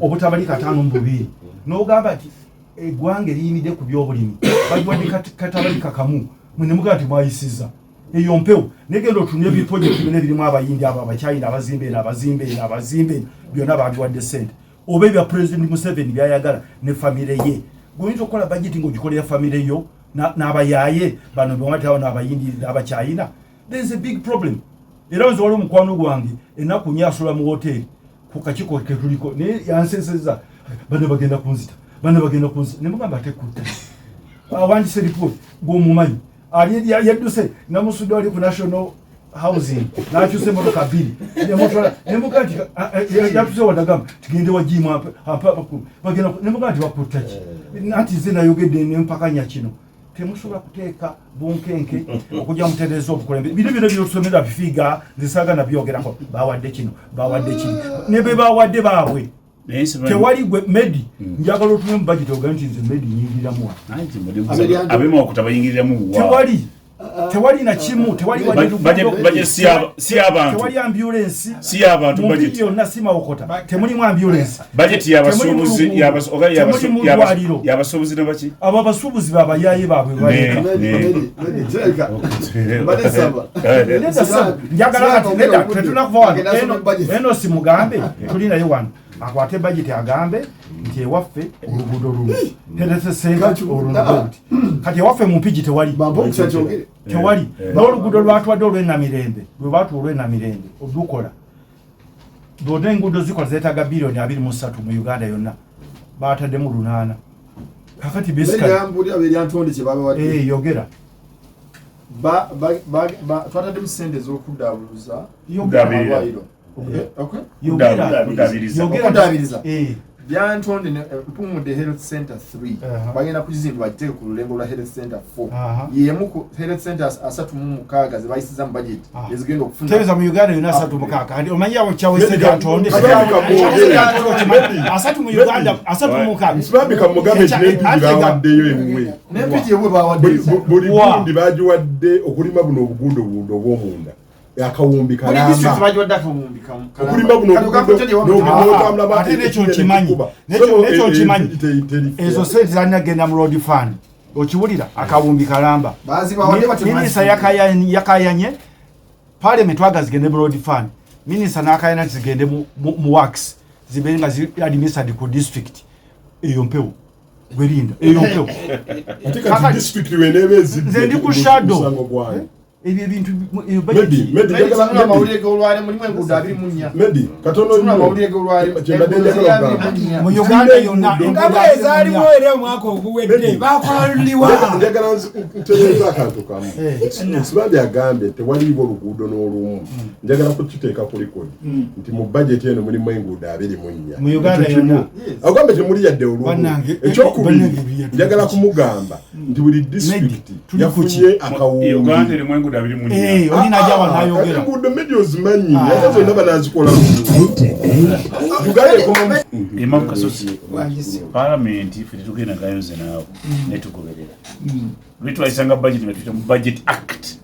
obutabalika 5 mu 2 n'ogamba nti eggwanga eriyimidde ku byobulimi bagiwadde katabalika kamu mwene mugaa nti mwayisiza eyo mpewo negenda otunula ebiprojekti byonna ebirimu abayindi abo abachina abazimbe byonna babiwadde sente oba ebya President Museveni byayagala ne famire ye goyinza okukola budget ng'ogikolera famire yo n'abayaye bano bwataawo n'abayindi n'abachina. There's a big problem. Era nze wali omukwano gwange ennaku nnyo asula mu hoteri ku kakiko ketuliko naye yansenseza bano bagenda kunzita ne mugamba ate kutta awandise report gw'omumanyi ali yadduse namusudde wali ku national housing nakyuse motoka bbiri nemuga nti yatuse wadagamba tugende wajimu bagenda nemuga nti bakutaki anti nze nayogedde nempakanya kino temusobola kuteeka bunkenke okujja mutereeza obukulembeze bino byotusomera bifiiga nzisaga nabyogerako bawadde kino bawadde kino ne be bawadde baabwe tewali gwe medi njagala otume mu budget oga nti nze medi nyingiramu abemu okutabayingiriramu tewali na kimu tewali tewali ambulance si abantu budget yonna sima okota temulimu ambulance budget y'abasuubuzi n'abaki abo abasuubuzi babayaye baabwe baleka njagala kati nedda tetunakuva wano eno si mugambe tuli naye wano akwate budget agambe nti ewaffe oluguudo lumu teresesenga olunogoti kati ewaffe mu mpigi tewali n'oluguudo lwatwadde olw'ennamirembe lwe baatuwa olw'ennamirembe olukola bw'oda enguudo zikola zeetaaga biliyoni 23 mu Uganda yonna baataddemu 8 kakati yogera twataddemu sente ez'okudaabuluza okuddaabiriza byantonde mpumudde health center 3 bagenda kukizimba bagiteeke ku lulengo lwa health center 4 yemu ku health centers 36 ze bayisiza mu budget ezigenda okufuna tebeza mu Uganda yonna 36 kandi omanyi abo kyawese byantonde 3 mu Uganda 36 nsibambika mugambe bawaddeyo emwe n'empiki ebwe bawadde buli bundi bagiwadde okulima buno obugundo obw'omunda akawumbi kalamba okulima buno ate nekyo nkimanyi ezo sente zalina mu road fund okiwulira akawumbi kalamba minisita yakayanye parliament twaga zigende mu road fund minisita n'akayana zigende mu works zibeere nga administered ku district eyo mpewo gwerinda eyo mpewo nze ndi ku shadow ebyo ebintu mu Uganda yonna engabo ezaaliwo era omwaka oguwedde bakololiwa akantu kamu nsibambi agambye tewaliiwo oluguudo n'olumu njagala kukiteeka ku likodi nti mu bajeti eno mulimu enguudo 24 mu Uganda yonna agambe temuli yadde olumu ekyokubiri njagala kumugamba nti buli district yafunye akawumbi olina jawa nayogera enguudo medio zimanyi ate zonna banazikola Imam Kasozi Parliament ife tugenda gayonze naawe netugoberera bitwayisanga budget metuyita mu budget act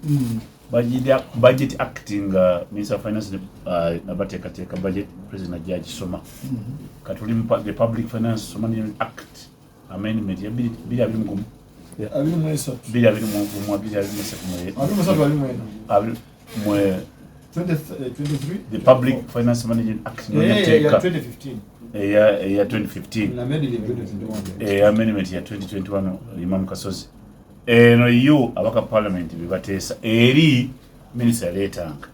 budget act nga Minister of Finance nabateekateeka budget President Judge Soma katuli the Public Finance Management Act amendment ya 2023 the Public Finance Management Act ya 2015 amendment ya 2021 Imam Kasozi eno yo abaka parliament bibateesa eri minister letanga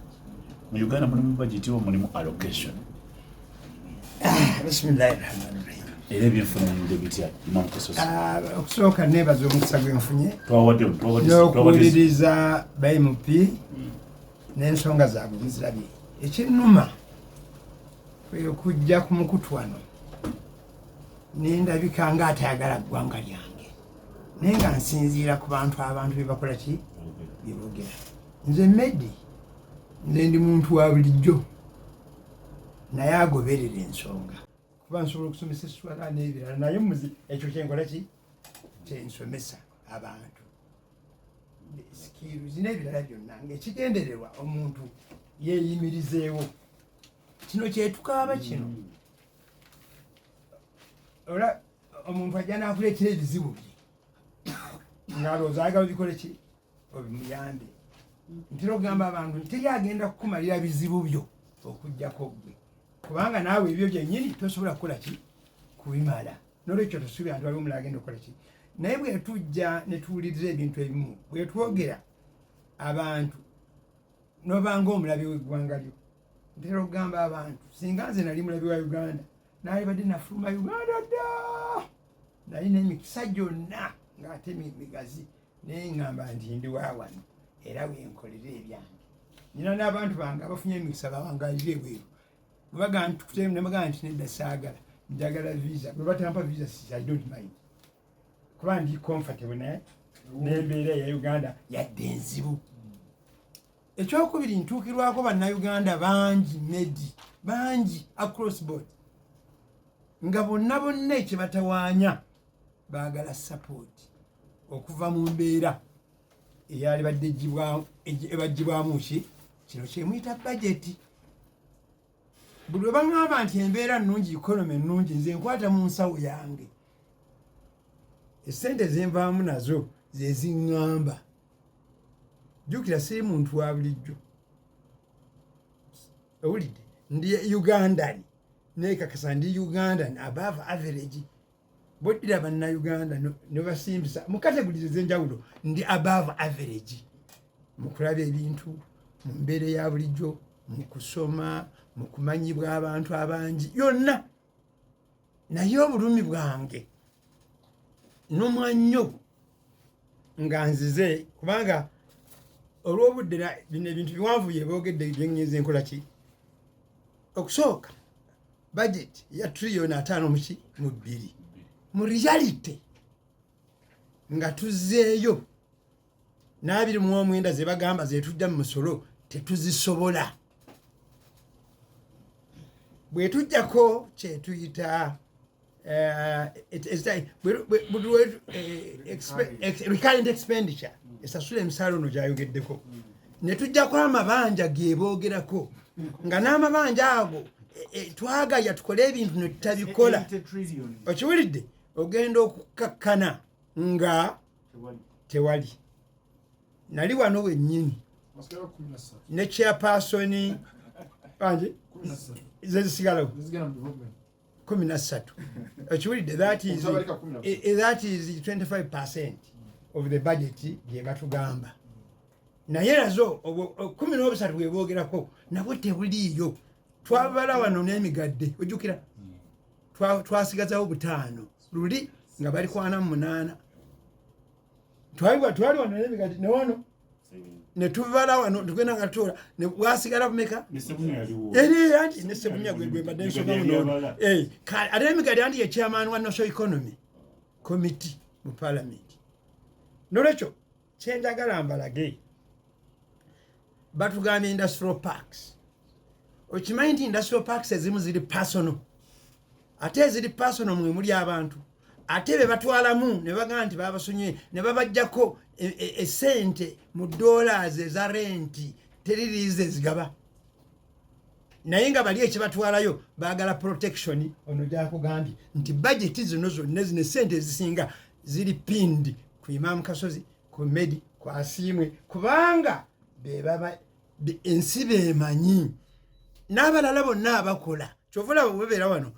mu Uganda mulimu budget yo mulimu allocation bismillahirrahmanirrahim ebyenfunire bitya Imam Kasozi okusooka nebaza omukisa gwenfunye twawadde n'okuwuliriza ba-MP n'ensonga zaabwe muzirabye ekinnuma kwe okujja ku mukutu wano nendabika nga atayagala ggwanga lyange naye nga nsinziira ku abantu be bakola ki bibogera nze Medi nze ndi muntu wa bulijjo naye agoberera ensonga kuba nsobola okusomesa esswala n'ebirala naye ekyo kyenkola ki kyensomesa abantu sikiruzi n'ebirala byonna ngaekigendererwa omuntu yeeyimirizeewo kino kyetukaaba kino ola omuntu ajja n'akuleetera ebizibu bye ng'alowooza ayagala bikole ki obimuyambe ntera okugamba abantu teri agenda kukumalira bizibu byo okuggyako ggwe kubanga naawe ebyo byennyini tosobola kukola ki kubimala n'olwekyo tosuubira nti waliwo omulala agenda okukola ki naye bwe tujja ne tuwuliriza ebintu ebimu bwe twogera abantu n'obanga omulabi w'eggwanga lyo ntera okugamba abantu singa nze nali mulabi wa Uganda naye badde nafuluma Uganda dda nalina emikisa gyonna ng'ate migazi naye ŋŋamba nti ndi wa wano era wenkolera ebyange nina n'abantu bange abafunye emikisa bawangaje ebweru baga nti kutemu nemaga nti nedda saagala njagala visa bwe batampa visa I don't mind kuba ndi comfortable n'embeera ya Uganda yadde enzibu ekyokubiri ntuukirwako bannayuganda bangi medi bangi across board nga bonna ekibatawaanya baagala support okuva mu mbeera eyali badde ebagibwamu ki kino kyemuyita bajeti buli lwe baŋŋamba nti embeera nnungi ikonomi ennungi nze nkwata mu nsawo yange essente zenvaamu nazo ze ziŋŋamba jjukira siri muntu wa bulijjo owulidde ndi Ugandan neekakasa ndi Ugandan above average boddira bannayuganda ne basimbisa mu kategorize ez'enjawulo ndi above average mu kulaba ebintu mu mbeera ya bulijjo mu kusoma mu kumanyibwa abantu abangi yonna naye obulumi bwange n'omwannyo nga nzize kubanga olw'obudde bino ebintu biwanvu yeboogedde byennyeza enkola ki okusooka budget ya trillion 5.2 mu reality nga tuzzeeyo n'29 ze bagamba zetujja mu musolo tetuzisobola bwe tujjako kyetuyita recurrent expenditure esasula emisaala ono gyayogeddeko ne tujjako amabanja geeboogerako nga n'amabanja ago twagaya tukole ebintu ne tutabikola okiwulidde ogenda okukakkana nga tewali nali wano wennyini ne chairpersoni anje zezisigalawo 13 okiwulidde that is 25% of the budget gye batugamba naye nazo 13 bweboogerako nabwo tebuliiyo twabala wano n'emigadde ojjukira twasigazawo 5 luli nga bali 48 twali wano n'emigadde ne wano ne tubala wano tugenda nga tutola ne bwasigala bumeka eri anti ne sebumya gwe mbadde nsoma muno ate n'emigadde anti ye chairman wa National Economy Committee mu Parliament nolwekyo kyenjagala mbalage batugambye industrial parks okimanyi nti industrial parks ezimu ziri personal ate eziri personal mwe muli abantu ate be batwalamu ne bagamba nti babasonye ne babajjako esente mu dollars eza renti teririize zigaba naye nga bali ekibatwalayo baagala protection ono gyakugambye nti budget zino zonna zino esente ezisinga ziri pinned ku Imam Kasozi ku Medi ku Asiimwe kubanga bebaba ensi beemanyi n'abalala bonna abakola kyovula bebeera wano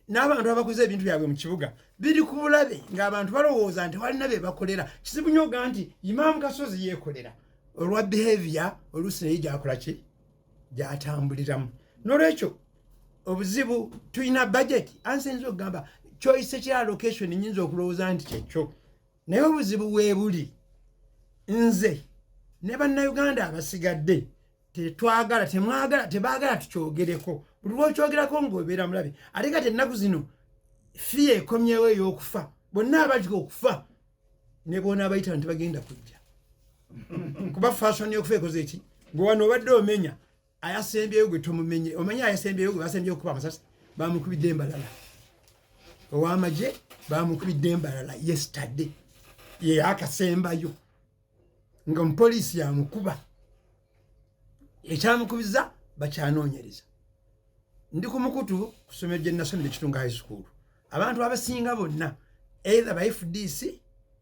n'abantu abakoze ebintu byabwe mu kibuga biri ku bulabe ng'abantu balowooza nti walina be bakolera kizibu nnyo ga nti Imam Kasozi yeekolera olwa behavior oluusi naye gyakola ki gyatambuliramu n'olwekyo obuzibu tulina budget ansinza okugamba choice kya allocation nyinza okulowooza nti kyekyo naye obuzibu weebuli nze ne bannayuganda abasigadde tebaagala tukyogereko buli lwokyogerako ng'obeera mulabe ate kati ennaku zino fiya ekomyewo ey'okufa bonna abatika okufa ne boona abayita nti bagenda kujja kuba fashion y'okufa ekoze eki ng'owano obadde omenya ayasembyeyo gwe tomumenye omanye ayasembyeyo gwe basembyeyo okuba amasasi bamukubidde embalala ow'amagye bamukubidde embalala yesterday ye akasembayo nga omupoliisi yamukuba ekyamukubiza bakyanoonyereza ndi ku mukutu ku ssomero gye nasomera Kitunga High School abantu abasinga bonna either ba FDC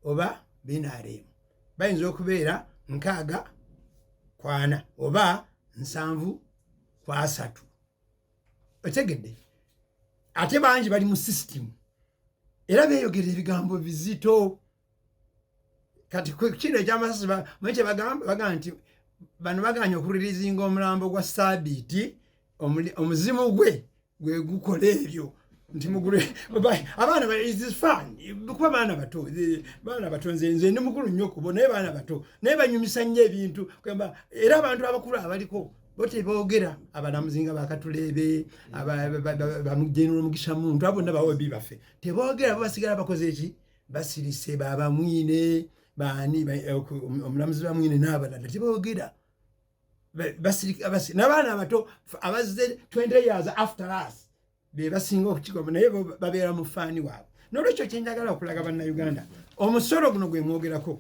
oba BNRM bayinza okubeera 6-4 oba 7-3 otegedde ate bangi bali mu system era beeyogera ebigambo bizito kati kino ekyamasasi mwenye bagamba nti bano baganya okuririzinga omulambo gwa Sabiiti omuzimu gwe gukola ebyo nti mugulu abaana is this fun kuba baana bato nze ndi mukulu nnyo kubo naye baana bato naye banyumisa nnyo ebintu kwamba era abantu abakulu abaliko bo teboogera abalamuzinga bakatulebe bamugenera omugisha muntu abo nabawebi baffe teboogera basigala bakoze eki basirise babamwine bani omulamuzi bamwine n'abalala teboogera n'abaana abato abazze 20 years after us be basinga okukikola naye babeera mu faani waabwe n'olwekyo kyenjagala okulaga bannayuganda omusolo guno gwe mwogerako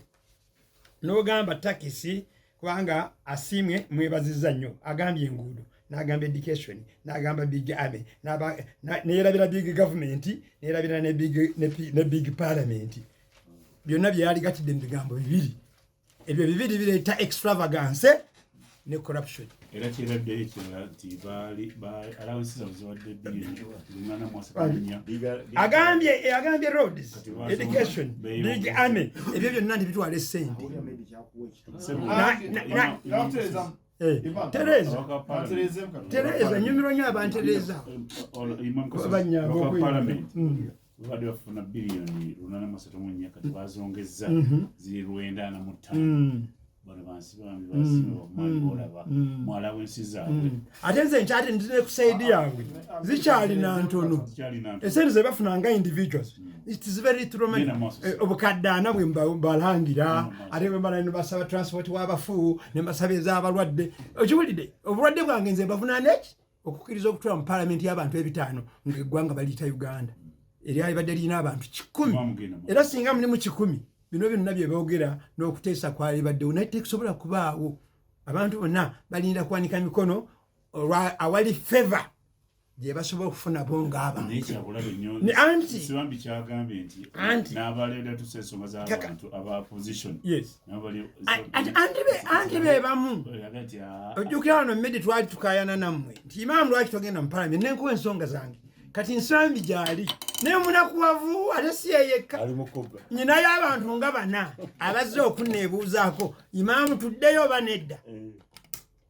n'ogamba takisi kubanga asiimwe mwebazizza nnyo agambye enguudo n'agamba education n'agamba big army neyerabira big government neyerabira ne big parliament byonna byeyaligatidde mu bigambo bibiri ebyo bibiri bireeta extravagance ne corruption era kiraddeyo ekirala nti alawesiza buziwadde biliyoni 8 agambye roads education big army ebyo byonna ntibitwala essente tereza nyumiro nyo abantereza babadde bafuna biliyoni 8.4 kati bazongeza ziri 9.5 bano bansi bambi basiba mwalaba mwala wensi zaabwe ate nze nkyali ndine ku side yange zikyali na ntono esente ze bafuna nga individuals it is very traumatic obukaddaana bwe mbalangira ate bwe mbala basaba transport w'abafu ne mbasaba ez'abalwadde okiwulidde obulwadde bwange nze mbafuna neki okukkiriza okutwala mu parliament y'abantu 5 ng'eggwanga baliyita Uganda eryali badde lirina abantu 100 era singa muli mu 100 bino byonna bye boogera n'okuteesa kwali baddewo naye tekusobola kubaawo abantu bonna balinda kuwanika mikono awali favor gye basobola okufuna bo ng'abantu kyagambye nti n'abaleeda tusa ensonga z'abantu aba opposition anti be bamu ojjukira wano mmedi twali tukayana nammwe nti imaamu lwaki togenda mu parliament nenkuwa ensonga zange kati nsambi gyali naye munakuwavu ate si yeyekka nyinayo abantu nga 4 abazze okunneebuuzaako imaamu tuddeyo oba nedda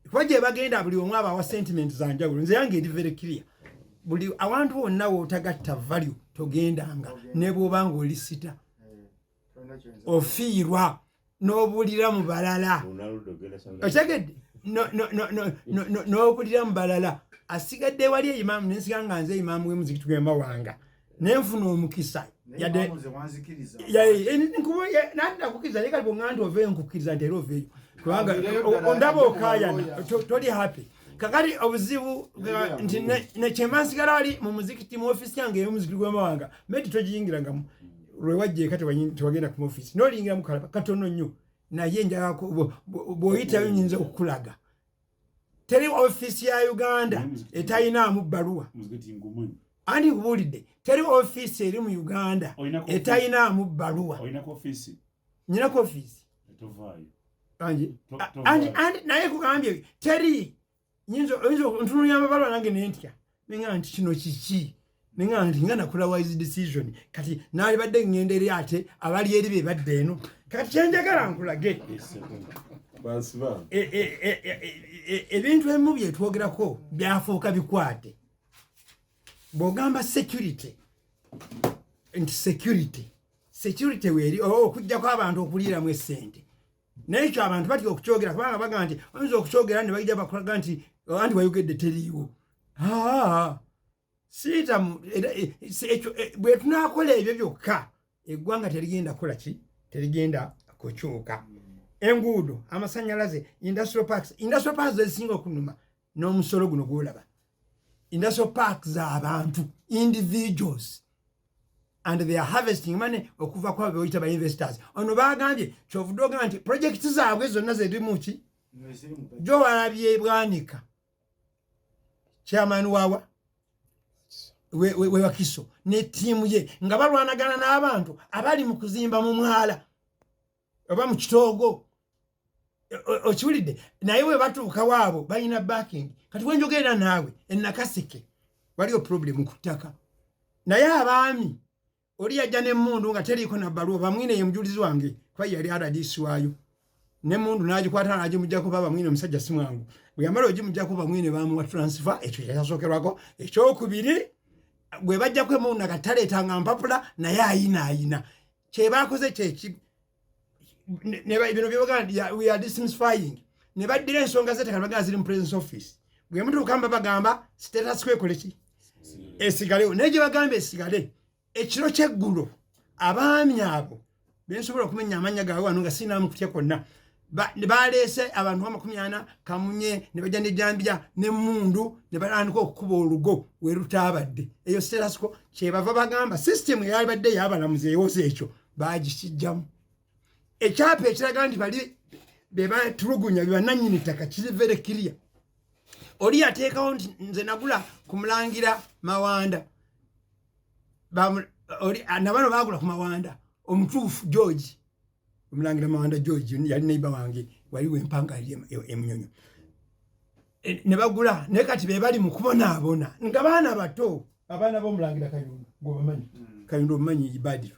kuba gye bagenda buli omu abawa sentiment zanjawulo nze yange eri very clear buli awantu wonna wootagatta value togendanga ne bw'obanga oli sita ofiirwa n'obulira mu balala otegedde n'obulira mu balala asigadde wali eimaamu nensiga nga nze imaamu w'emuzikiti gw'emawanga nenfuna omukisa nandakukiriza naye kali bwonga nti oveeyo nkukiriza nti era oveeyo kubanga ondaba okayana toli happy kakati obuzibu nti nekyemba nsigala wali mu muzikiti mu ofisi yange ey'omuzikiti gw'emawanga meti togiyingirangamu lwewajja eka tewagenda ku ofisi n'oliyingiramu katono nnyo naye njagako bw'oyitayo nyinza okukulaga teri ofisi ya Uganda etayinaamu bbaluwa andi nkubuulidde teri ofisi eri mu Uganda etayinaamu bbaluwa nyinako ofisi naye kugambye teri ntunulya amabaluwa nange nentya nenga nti kino kiki nenga nti nga nakola wise decision kati naali badde ngenda eri ate abali eri be badde eno kati kyenjagala nkulage ebintu ebimu byetwogerako byafuuka bikwate bw'ogamba security nti security weeri okujjako abantu okuliiramu essente naekyo abantu batya okukyogera kubanga baga nti oyinza okukyogera ne bagijja bakulaga nti anti wayogedde teriiwo siitamu bwe tunaakola ebyo byokka eggwanga terigenda kukola ki terigenda kukyuka enguudo amasanyalaze industrial parks ezisinga okunuma n'omusolo guno gwolaba industrial parks z'abantu individuals and they are harvesting money okuva kwa beoyita ba investors ono bagambye kyovudde ogamba nti project zaabwe zonna zerimu ki jo walabye Bwanika chairman wawa we Wakiso ne tiimu ye nga balwanagana n'abantu abali mu kuzimba mu mwala oba mu kitoogo okiwulidde naye we batuuka waabo balina backing kati wenjogera naawe ennakasike waliyo problem ku ttaka naye abaami oli yajja n'emmundu nga teriiko na bbaluwa bamwine ye mujulizi wange kwa yali aradisi waayo n'emmundu n'agikwata n'agimuggyako bamwine omusajja si mwangu bwe yamala ogimuggyako bamwine bamuwa transfer ekyo yasookerwako ekyokubiri gwe bajja kwemuna kataleetanga mpapula naye ayina kyebakoze kyeki bino byebagamba we are dismissifying ne baddira ensonga zetekalibagana ziri mu presence office bwe muntu okamba bagamba status kwekoleki esigalewo naye gye bagamba esigale ekiro kyeggulo abaami abo bensobola okumenya amanya gaabwe wano nga sinaamu kutya kwonna baleese abantu 40 Kamunye ne bajja n'ejjambya n'emmundu ne batandika okukuba olugo werutaabadde eyo statusco kyebava bagamba system eyabadde yabalamuzi eyoza ekyo baagikijjamu ekyapa ekiraga nti bali bebatulugunya bebananyini ttaka kiri very clear oli yateekawo nti nze nagula ku Mulangira Mawanda nabano bagula ku Mawanda omutuufu George Mulangira Mawanda George yali neighbor wange waliwo empanga emunyonyo ne bagula ne kati be bali mu kubonaabona nga baana bato abaana b'Omulangira Kayundu gobamanyi Kayundu omanyi ibadiro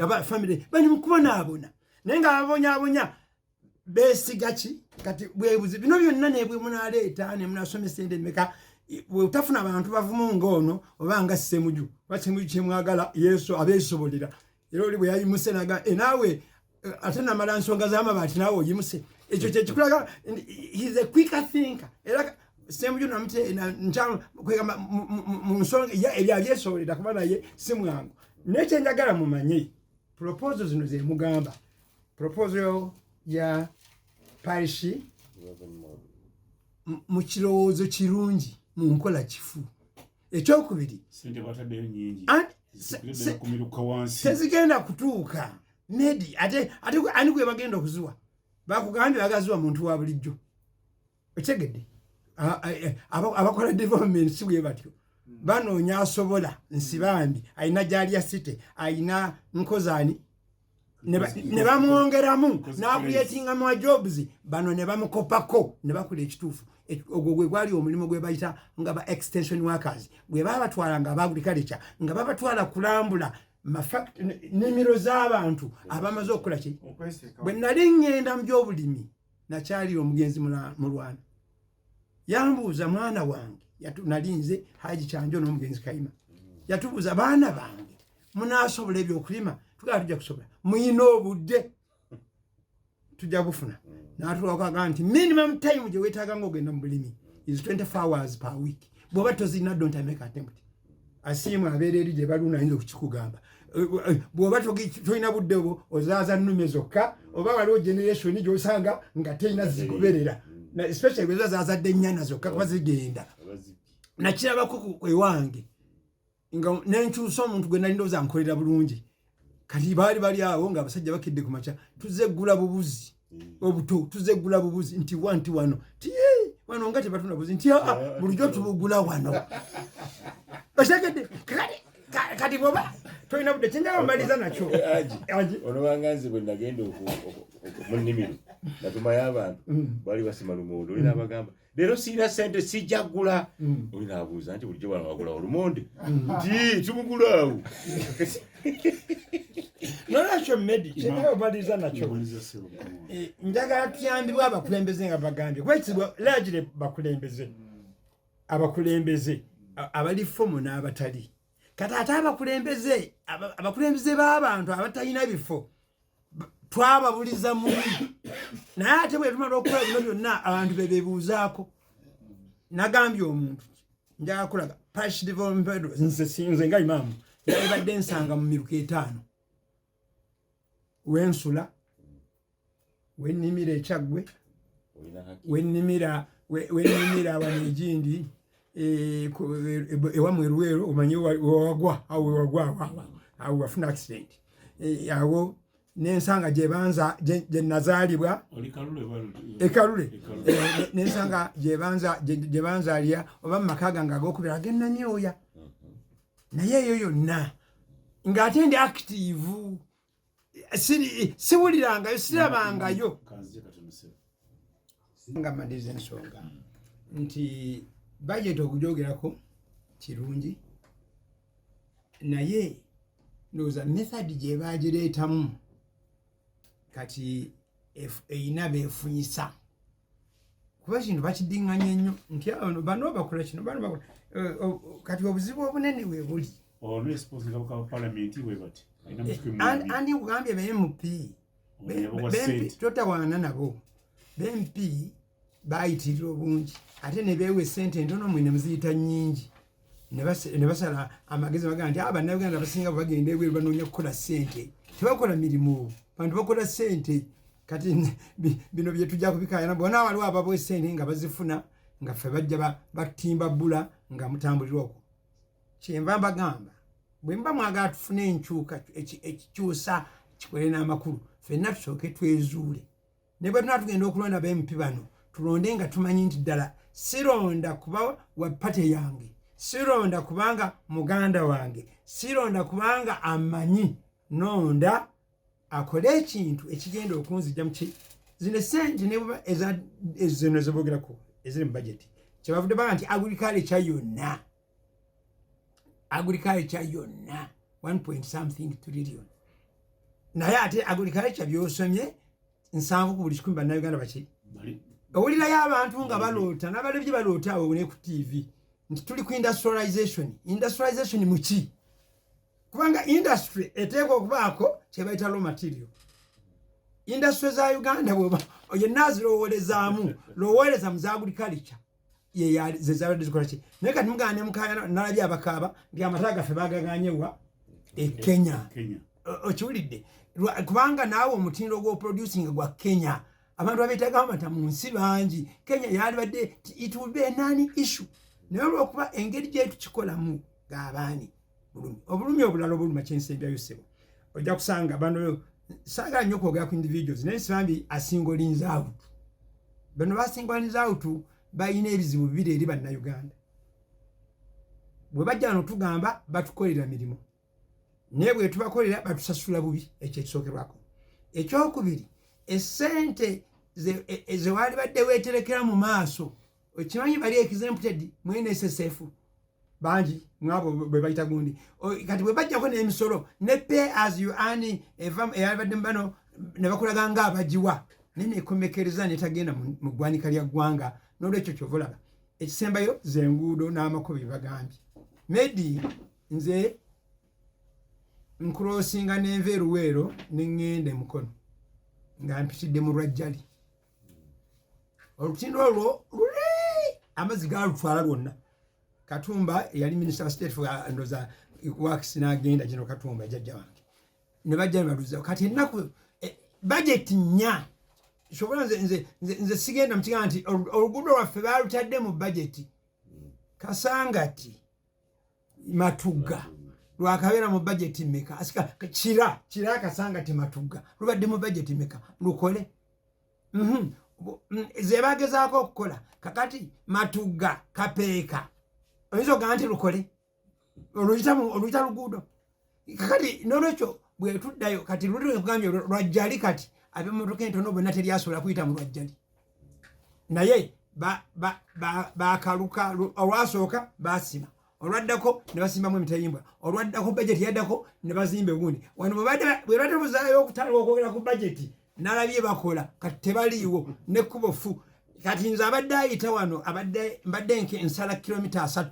aba family bali mu kubonaabona naye nga ababonyabonya besiga ki kati bwebuzi bino byonna nebwe munaleeta ne munasomesa endemeka utafuna abantu bavumu ng'ono oba nga Ssemuju basemuju kyemwagala Yesu abeesobolera era oli bwe yayimuse naga naawe ate namala nsonga z'amabaati naawe oyimuse ekyo kyekikulaga he is a quicker thinker era Ssemuju namute nkyamkwegamba mu nsonga ebyabyesowolera kuba naye si mwangu nekyenjagala mumanye proposal zino ze mugamba proposal ya parishi mu kirowoozo kirungi mu nkola kifu ekyokubiri sente bataddeyo nyingi tezigenda kutuuka nedi ate ani gwe bagenda okuziwa bakugambye bagaziwa muntu wa bulijjo otegedde abakola development si bwe batyo banoonya asobola nsibambi ayina gyali site ayina nkozaani ne bamwongeramu n'akuyetinga mu jobs bano ne bamukopako ne bakola ekituufu ogwo gwe gwali omulimu gwe bayita nga ba extension workers gwe babatwala nga abagriculture nga babatwala kulambula nimiro z'abantu abamaze okukola ki bwe nali ngenda mu gy'obulimi nakyali omugenzi mu Rwanda yambuuza mwana wange nalinze Haji Kyanjo n'omugenzi Kayima yatubuuza baana bange munaasobola ebyokulima tugala tujja kusobola muyina obudde tujja bufuna n'atulwakaga nti minimum time gye weetaaga ng'ogenda mu bulimi is 24 hours per week bw'oba tozirina don't make attempt asiimu abeera eri gye baluna ayinza okukikugamba bw'oba tolina budde bwo ozaaza nnume zokka oba waliwo generation gy'osanga nga teyina zigoberera especially bwe zaazadde ennyana zokka kuba zigenda nakirabako ewange nga nenkyusa omuntu gwe nali ndowooza nkolera bulungi kati baali bali awo nga abasajja bakedde ku makya tuzeggula bubuzi obuto tuzeggula bubuzi nti wano wano nga tebatunda bubuzi nti bulijjo tubugula wano bategedde kati bwoba tolina budde kyenjala mbaliza nakyo ono banganzi bwe nagenda mu nnimiro natumayo abantu bali basima lumonde olina abagamba leero siina sente sijja ggula olina abuuza nti bulijjo bano bagula olumonde nti tubugulaawo nolwakyo medi kyenjala obaliza nakyo njagala tuyambibwa abakulembeze nga bagambye kubakitibwa lagire abakulembeze abali fomu n'abatali kati ate abakulembeze b'abantu abatalina bifo twababuliza mubi naye ate bwe tumala okukola bino byonna abantu bebebuuzaako nagambye omuntu njagala kulaga parish development nze nga imaamu yabadde nsanga mu miruka 5 wensula wennimira ekyaggwe wennimira abanejindi ewamwe Luweero omanyi wewagwa awo wafuna accident awo nensanga gye nazaalibwa ekalule nensanga gye banzaalira oba mu maka gange ag'okubira agennanyooya naye eyo yonna ng'ate ndi active siwulirangayo sirabangayo nga madiza ensonga nti budget okugyogerako kirungi naye ndowooza method gye bagireetamu kati eyina beefunyisa kuba kintu bakidinganya nnyo nti bano bakola kino bano bakola kati obuzibu obunene we buli ono expose nga parliament we bati andi kugambye BMP totawaana nabo BMP bayitirira obungi ate ne beewa sente entono mwine muziyita nnyingi ne basala amagezi bagaa nti bannayuganda basinga bagenda ebweru banoonya kukola sente tebakola mirimu bantu bakola sente kati bino bye tujja kubikaayana bona waliwo ababwe sente nga bazifuna nga ffe bajja batimba bbula nga mutambulira okwo kyenva mbagamba bwe mba mwagala tufune enkyuka ekikyusa kikole n'amakulu ffenna tusooke twezuule ne bwe tunaa tugenda okulonda BMP bano tulonde nga tumanyi nti ddala sironda kuba wa pate yange sironda kubanga muganda wange sironda kubanga amanyi nonda akole ekintu ekigenda okunzijja muki zino sente nebaba ezino zebogerako eziri mu budget kyebavudde baga nti agriculture yonna 1.something trillion naye ate agriculture byosomye 7 ku buli 100 bannayuganda baki owulirayo abantu nga baloota n'abalebye baloota awo ne ku TV nti tuli ku industrialization muki kubanga industry eteekwa okubaako kyebayita raw material industry za Uganda bwoba yenna azirowolezaamu lowoleza mu za agriculture zezabadde zikola ki naye kati mugane mukaya nalabye abakaaba nti amata gaffe bagaganyewa Kenya okiwulidde kubanga naawe omutindo gw'oproducing gwa Kenya abantu abeetagaho amata mu nsi bangi Kenya yalibadde it will be a non-issue naye olwokuba engeri gyetu kikolamu g'abaani obulumi obulala obuluma kyensembya yosebo ojja kusanga bano saagala nnyo okwogera ku individuals naye nsibambi asingolinza awutu bano basingolinza awutu balina ebizibu bibiri eri bannayuganda bwe bajja wano tugamba batukolera mirimu naye bwe tubakolera batusasula bubi ekyo ekisookerwako ekyokubiri essente ze wali badde weeterekera mu maaso okimanyi bali exempted mu NSSF bangi mwabo bwe bayita gundi kati bwe bajjako n'emisolo ne pay as you earn eyabadde bano ne bakulaga nga abagiwa nene ekomekereza netagenda mu ggwanika lya ggwanga n'olwekyo kyovolaba ekisembayo zenguudo n'amakubi bagambye medi nze nkrosinga n'enva eruweero neŋŋenda emukono nga mpitidde mu lwajjali olutindo olwo amazzi galutwala lwonna Katumba yali minister of state for ndoza works n'agenda General Katumba jjajja wange ne bajja baluza kati ennaku budget nya shobola nze sigenda mutiga nti oluguudo lwaffe balutadde mu budget Kasangati Matuga lwakabeera mu budget mmeka asika kira Kasangati Matuga lubadde mu budget mmeka lukole ze bagezaako okukola kakati Matuga Kapeeka oyinza ogaa nti lukole oluyita luguudo kakati n'olwekyo bwe tuddayo kati luli lwekugambye lwajjali kati ab'emmotoka entono bonna teryasobola kuyita mu lwajjali naye bakaluka olwasooka basima olwaddako ne basimbamu emitayimbwa olwaddako bajeti yaddako ne bazimba egundi wano bwe badde buzaayo okutandika okwogera ku bajeti nalabye bakola kati tebaliiwo nekkubo fu kati nze abadde ayita wano mbadde nsala kilomita 3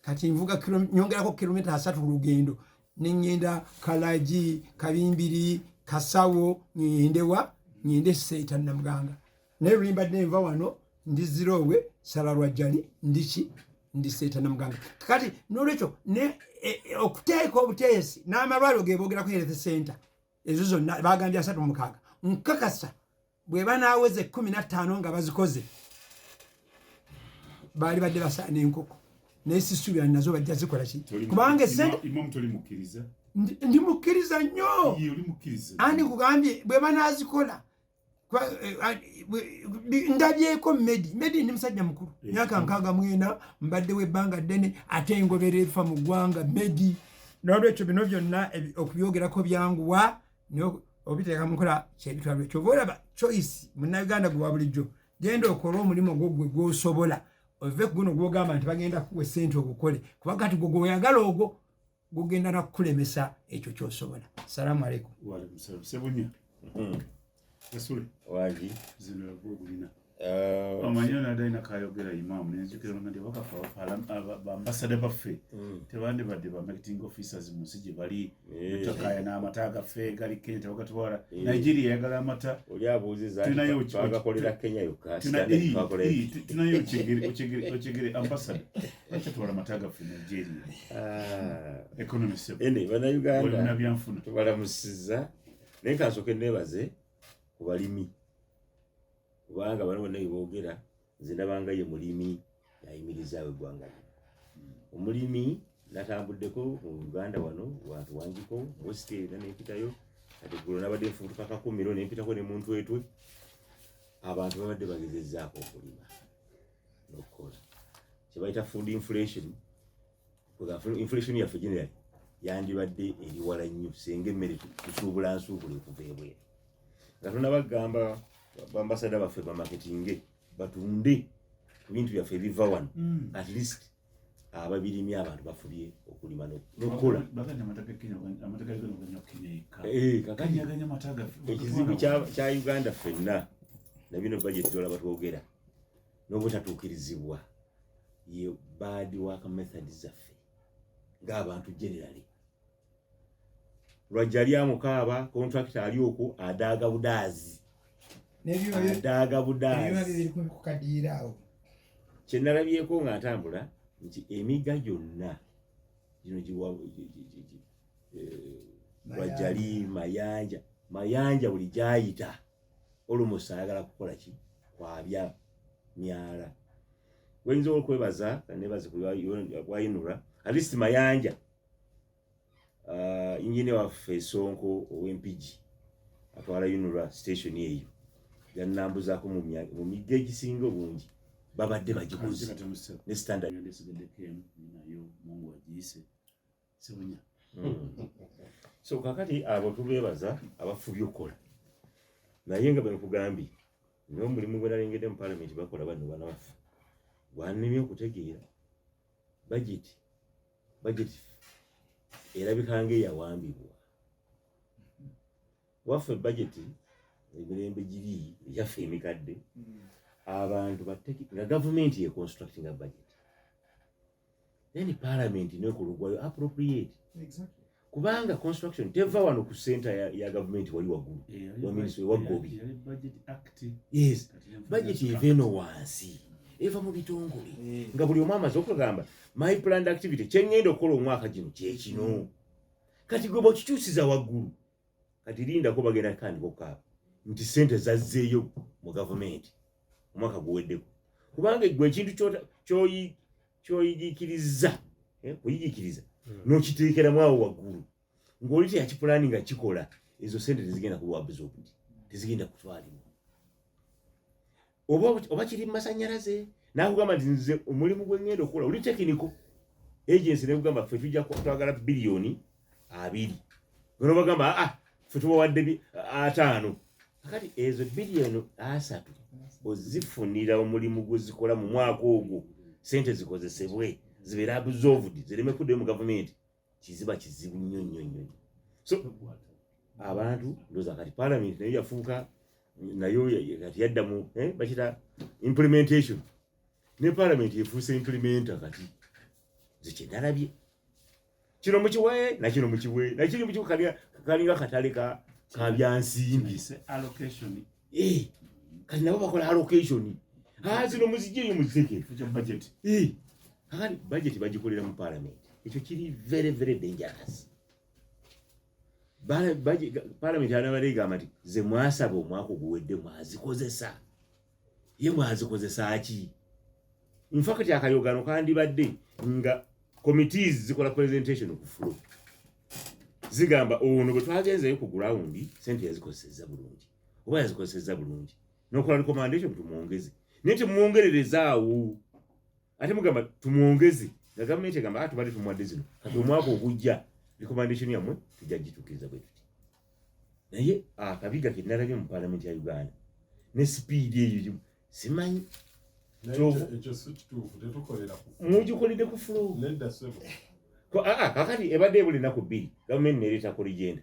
kati nvuga nyongerako kilomita 3 ku lugendo neŋŋenda Kalagi Kabimbiri Kasawo ŋŋende Seeta Namuganga naye lwembadde nva wano ndi Zirowe sala Lwajjali ndi Seeta Namuganga kati n'olwekyo okuteeka obuteesi n'amalwaliro ge boogerako health center ezo zonna bagambye 36 nkakasa bwe banaaweze 15 nga bazikoze baali badde basaana enkoko nesisuubira nazo bajja zikola ki kubanga ndi mukkiriza nnyo andi kugambye bwe banaazikola ndabyeko medi ndi musajja mukulu myaka 69 mbaddewo ebbanga ddene ate engobera efa mu ggwanga medi n'olwekyo bino byonna okubyogerako byanguwa obiteeka mukola kyebitwalwe kyova olaba choice munnayuganda gwe wa bulijjo genda okola omulimu gwe gw'osobola ove ku guno gw'ogamba nti bagenda kuwa essente ogukole kuba kati gwe gw'oyagala ogwo gugenda nakukulemesa ekyo ky'osobola. Salaamu alaikum. Wa alaikum salaam. Sebunya. Kasule. Waji. Zino gulina. omanyi nadde alina kayogera imaamu nenzikira nti bambasade baffe tebandibadde ba marketing officers mu nsi gye bali takaya n'amata gaffe gali Kenya tebagatwala Nigeria yagala amata oli abuuziza twagakolera Kenya yokka tunayo okigere ambassador bakitwala amata gaffe Nigeria economist ene bannayuganda nabyanfuna tubalamusiza naye kansooke neebaze ku balimi kubanga bano bonna boogera nze ndabanga ye mulimi yayimirizaawo eggwanga omulimi natambuddeko mu Uganda wano wantu wangiko wesiteera nempitayo kati ggulo nabadde nfuutuka kakumiro nempitako ne muntu etwe abantu babadde bagezezzaako okulima n'okukola kyebayita food inflation inflation yaffe generally yandibadde eri wala nnyo singa emmere tusuubula nsuubula okuva ebweru nga tonabagamba bambasada baffe bamaketinge batunde ku bintu byaffe ebiva wano at least ababirimi abantu bafubye okulima n'okukola ekizibu kya Uganda ffenna na bino budget olaba twogera n'obutatuukirizibwa ye bad work methods zaffe ng'abantu generally lwajja lya mukaaba contractor ali okwo adaaga budaazi adaaga budaazi kyenalabyeko nga ntambula nti emigga gyonna gino lwajjali mayanja buli gyayita olumusa ayagala kukola ki kwabya myala wayinza okwebaza nebaze kwayinula at least mayanja ingine waffe Sonko ow'Empigi atwala yunula station eyo yanambuzaako mu migga egisinga obungi babadde bagikuze ne standard so kakati abo tubeebaza abafubye okukola naye nga bwe nkugambye n'omulimu gwe nalengedde mu parliament bakola bano bana baffe gwannemye okutegeera budget erabika ng'eyawambibwa waffe budget emirembe giri yaffe emikadde abantu nga gavumenti ye constructinga budget then parliament nekulugwayo appropriate kubanga construction teva wano ku center ya gavumenti wali waggulu wa ministry wa gobi yes budget eveno wansi eva mu bitongole nga buli omu amaze okugamba my planned activity kyengenda okukola omwaka gino kyekino kati gwe bw'okikyusiza waggulu kati lindako bagenda kandi kokaaba nti sente zazzeeyo mu gavumenti omwaka guweddeko kubanga gwe ekintu kyoyigikiriza kuyigikiriza n'okiteekeramu awo waggulu ng'oli teyakipulaani nga kikola ezo sente tezigenda kuba absorbed tezigenda kutwalibwa oba kiri mu masanyalaze nakugamba nti nze omulimu gwe ngenda okukola oli tekiniko agency nekugamba ffe tujja twagala biliyoni 2 ono bagamba ffe tubawadde 5 kakati ezo biliyoni 3 ozifunira omulimu gwe zikola mu mwaka ogwo sente zikozesebwe zibeera absorbed zireme kuddayo mu gavumenti kiziba kizibu nnyo so abantu ndoza kati parliament nayo yafuuka nayo kati yadda mu bakita implementation ne parliament efuuse implementer kati zikyendalabye kino mukiwe nakino mukiwe nakino mukiwe kalinga katale ka byansimbi allocation kati nabo bakola allocation zino muzijeyo muzeke budget kakati budget bagikolera mu parliament ekyo kiri very very dangerous parliament anabalegamba nti ze mwasaba omwaka oguwedde mwazikozesa ye mwazikozesa ki infact akayogano kandibadde nga committees zikola presentation ku floor zigamba ono bwe twagenzeyo ku ground sente yazikozeseza bulungi oba yazikozeseza bulungi nokola recommendation tumwongeze naye temwongererezaawo ate mugamba tumwongeze nga gavumenti egamba tubadde tumuwadde zino kati omwaka ogujja recommendation yammwe tujja gitukiriza bwe tuti naye akabiga ke nalabye mu parliament ya Uganda ne speed eyo simanyi ekyo si kituufu tetukolera mugikolidde ku floor nedda sebo kakati ebadde ebuli ennaku 2 gavumenti nereeta koligenda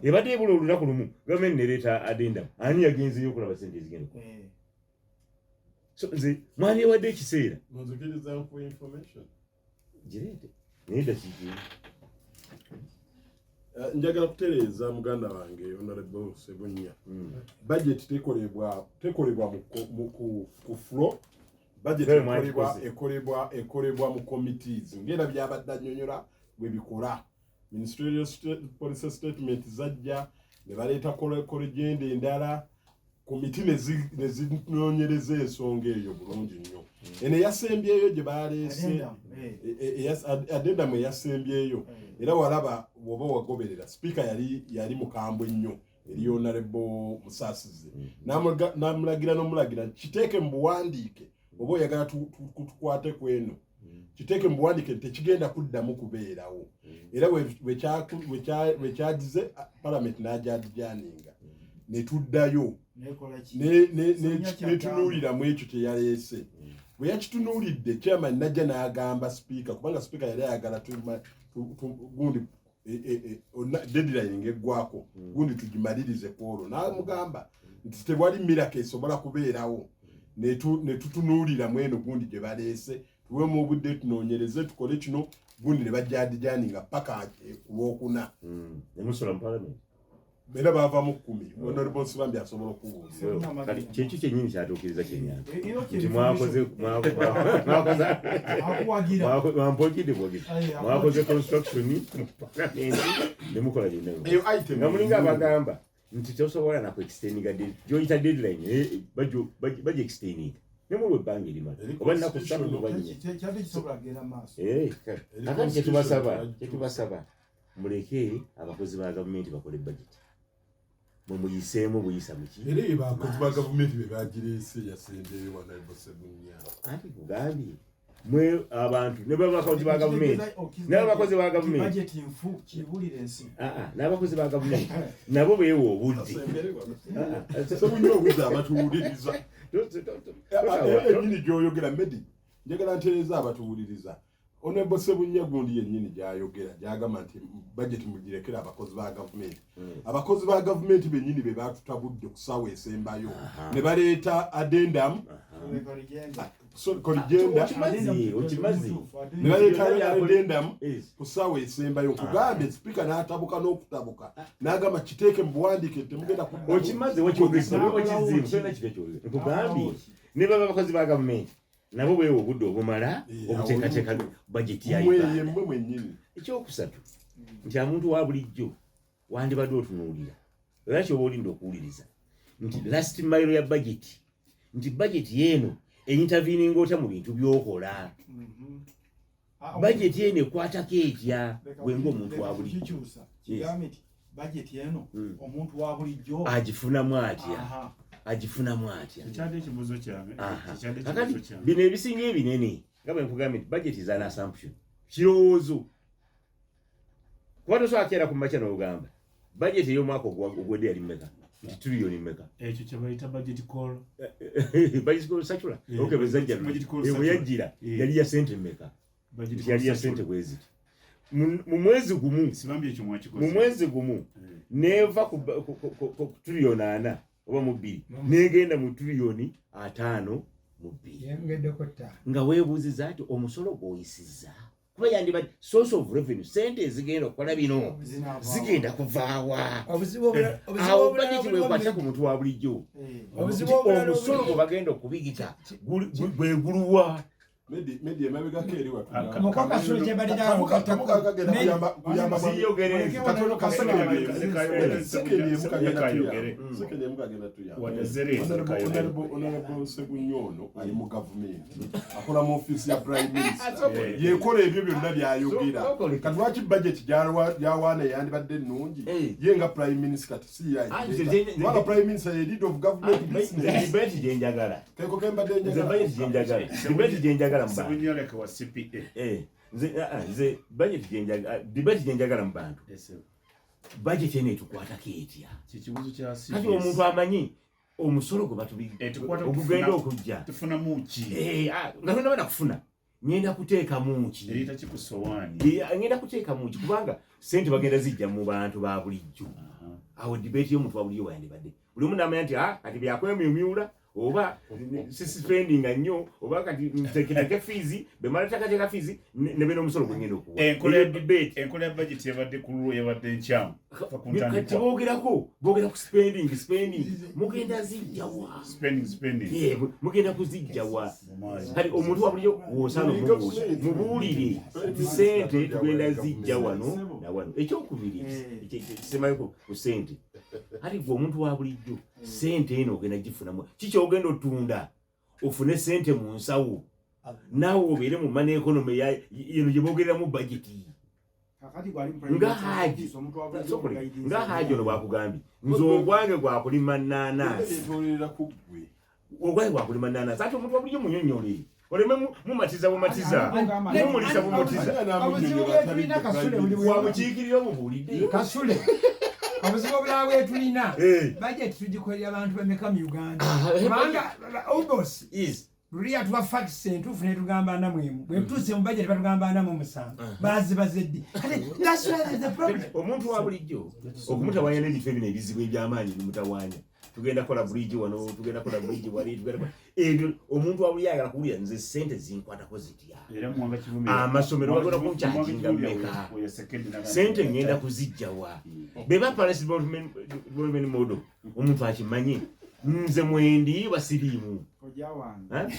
ebadde ebuli olunaku lumu gavumenti nereeta addendum ani yagenzeyo okulaba sente ezigenda so nze mwani wadde ekiseera nzikiriza for information girete naye kiki njagala kutereeza muganda wange Honorable Sebunya budget tekolebwa ku floor budget ekolebwa mu committees ngera byabadde annyonnyola bwe bikola ministerial policy statement zajja ne baleeta kolegenda endala komiti ne zinoonyereza ensonga eyo bulungi nnyo eno eyasembyeyo gye baleese addendum eyasembyeyo era walaba woba wagoberera sipiika yali mukambwe nnyo eri Honorable Musaasize n'amulagira kiteeke mu buwandiike oba oyagala tukwate ku eno kiteeke mu buwandiike tekigenda kuddamu kubeerawo era bwe kyagize palamenti n'agyadijaaninga ne tuddayo netunuuliramu ekyo kyeyaleese bwe yakitunuulidde chairman najja n'agamba sipiika kubanga sipiika yali ayagala gundi deadline ng'eggwako gundi tugimalirize ku olwo n'amugamba nti tewali miraka esobola kubeerawo ne tutunuuliramu eno gundi gye baleese tuwemu obudde tunoonyereze tukole kino gundi ne bajjadijaaninga paka ku lwokuna nemusula mu palamenti era baava mu 10 Honorable Sibambi asobola okubuuza kati kyekyo kyennyini kyatuukiriza kyenyanja nti mwakoze construction mu palamenti ne mukola gyonna nga mulinga abagamba nti tosobola naku extendinga gyoyita deadline bagi extendinga ne muwe ebbanga erimala oba nnaku ssatu kakati kyetubasaba muleke abakozi ba gavumenti bakole budget mumuyiseemu buyisa muki era bakozi ba gavumenti be bagireese yasembeyo Honorable Sebunya anti kugambye mwe abantu ne babakozi ba gavumenti n'abakozi ba gavumenti budget infu kibulira ensi n'abakozi ba gavumenti nabo beewa obudde Sebunya obudde abatuwuliriza ennyini gy'oyogera Medi njagala ntereeza abatuwuliriza Honorable Sebunya gundi yennyini gy'ayogera gy'agamba nti budget mugirekera abakozi ba gavumenti abakozi ba gavumenti bennyini be baatutabudde ku ssaawa esembayo ne baleeta addendum okimazi ne baleeta addendum ku ssaawa esembayo nkugambye sipiika n'atabuka n'okutabuka n'agamba kiteeke mu buwandiike temugenda okimazi wakizimu kyona kitekyole nkugambye ne baba abakozi ba gavumenti nabo beewa obudde obumala obuteekateeka bajeti ya Uganda ekyokusatu nti omuntu wa bulijjo wandibadde otunuulira era kyoba olinda okuwuliriza nti last mile ya bajeti nti bajeti yeeno einterveninga ota mu bintu by'okola bajeti yeeno ekwatako etya bwenga omuntu wa bulijjo bajeti eno omuntu wa bulijjo agifunamu atya kyali ekibuzo kyange kakati bino ebisinga ebinene nga bwe nkugambye nti budget is an assumption kirowoozo kuba tosobola keera ku makya n'ogamba budget ey'omwaka ogwedde yali mmeka nti trillion mmeka ekyo kye bayita budget call sakula okebezajja bwe yajjira yali ya sente mmeka yali ya sente bweziti mu mwezi gumu neva ku trillion 4 oba mu 2 negenda mu trillion 5 mu 2 nga weebuuziza ati omusolo gw'oyisizza kuba yandibadde source of revenue sente ezigenda okukola bino zigenda kuvaawa awo bajeti bwekwatira ku muntu wa bulijjo omusolo gwe bagenda okubigita gweguluwa Medi emabegako eri mukakasule kyebadde Honorable Sebunya ono ali mu gavumenti akola mu ofiisi ya prime minister yekola ebyo byonna byayogera kati lwaki budget gyawaana yandibadde ennungi ye nga prime minister kati si wala prime minister ye lead of government business debate gyenjagala keko kembadde debate gyenjagala Sebunyaleka wa CPA nze debate gyenjagala mu bantu budget eno etukwatako etya kikibuzo kya kati omuntu amanyi omusolo gwe ogugenda okujja tufunamu ki nga tonna bana kufuna ngenda kuteekamu ki erita kikusowaani ngenda kuteekamu ki kubanga sente bagenda zijja mu bantu ba bulijjo awo debate y'omuntu wa bulijjo wayandibadde buli omu n'amanya nti kati byakwemyumyula oba spending nnyo oba kati nteketeke fees bemala tekateka fees ne bino omusolo gwengenda okuwa enkola ya budget yabadde kululu yabadde nkyamu kati boogera ku spending mugenda zijjawa mugenda kuzijjawa kati omuntu wabuliyo wosana mubuulire sente tugenda zijja wano nawano ekyokubiri kisemayo ku sente kati gwe omuntu wa bulijjo sente eno ogenda gifunamu kikyogenda otunda ofune sente mu nsawo naawe obeere mu mana ekonomi eno gye boogereramu bageti nga haji ono bwakugambye nze ogwange gwakulima nanaasi ogwange gwakulima nanaasi ate omuntu wabulijjo munyonyole oleme mumatiza mumulisa bumutiza wamukiikirira obubuulidde kasule obuzibu obulala bwetulina bajeti tugikolera abantu bameka mu uganda kubanga obos luli yatuwa facts entuufu netugamba namwemu bwetuuse mu bajeti batugamba namumusanga bazibazeddi omuntu wa bulijjo okumutawanya n'ebintu ebino ebizibu ebyamaanyi nimutawanya tugenda kola bridge wano tugenda kola bridge wali tugenda ebyo omuntu wabuli ayagala kuwulira nze sente zinkwatako zitya amasomero bagenda kunkyajinga mmeka sente ngenda kuzijjawa beba palace development model omuntu akimanye nze mwendi basiriimu